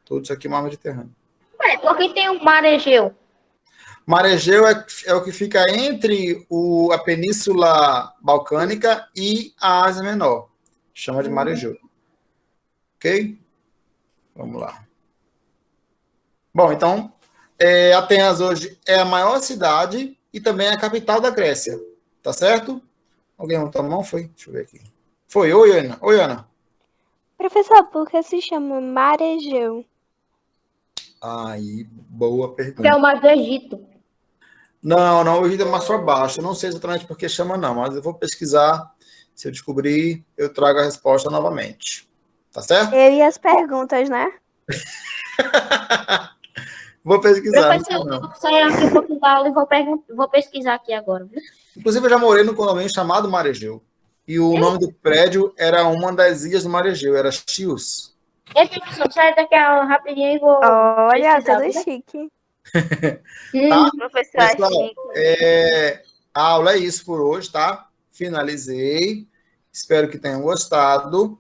Tudo isso aqui é o mar Mediterrâneo. Ué, porque tem o mar Egeu. Mar Egeu é o que fica entre a Península Balcânica e a Ásia Menor. Chama de Mar Egeu. Ok? Vamos lá. Bom, então, Atenas hoje é a maior cidade e também é a capital da Grécia. Tá certo? Alguém levantou a mão? Foi? Deixa eu ver aqui. Foi. Oi, Ana. Oi, Ana. Professor, por que se chama Mar Egeu? Aí, boa Que é pergunta. o mar do Egito. Não, o Egito é mais para baixo. Eu não sei exatamente por que chama, não, mas eu vou pesquisar. Se eu descobrir, eu trago a resposta novamente. Tá certo? Eu e as perguntas, né? Vou pesquisar. Professor, Não sei eu não. vou sair aqui um pouquinho da aula e vou pesquisar aqui agora, viu? Inclusive, eu já morei num condomínio chamado Mar Egeu. E o nome do prédio era uma das ilhas do Mar Egeu, era Chios. Ei, professor, sai daqui rapidinho e vou Olha, pesquisar, tudo viu? chique. Tá? Professor, Pessoal, Chico. a aula é isso por hoje, tá? Finalizei. Espero que tenham gostado.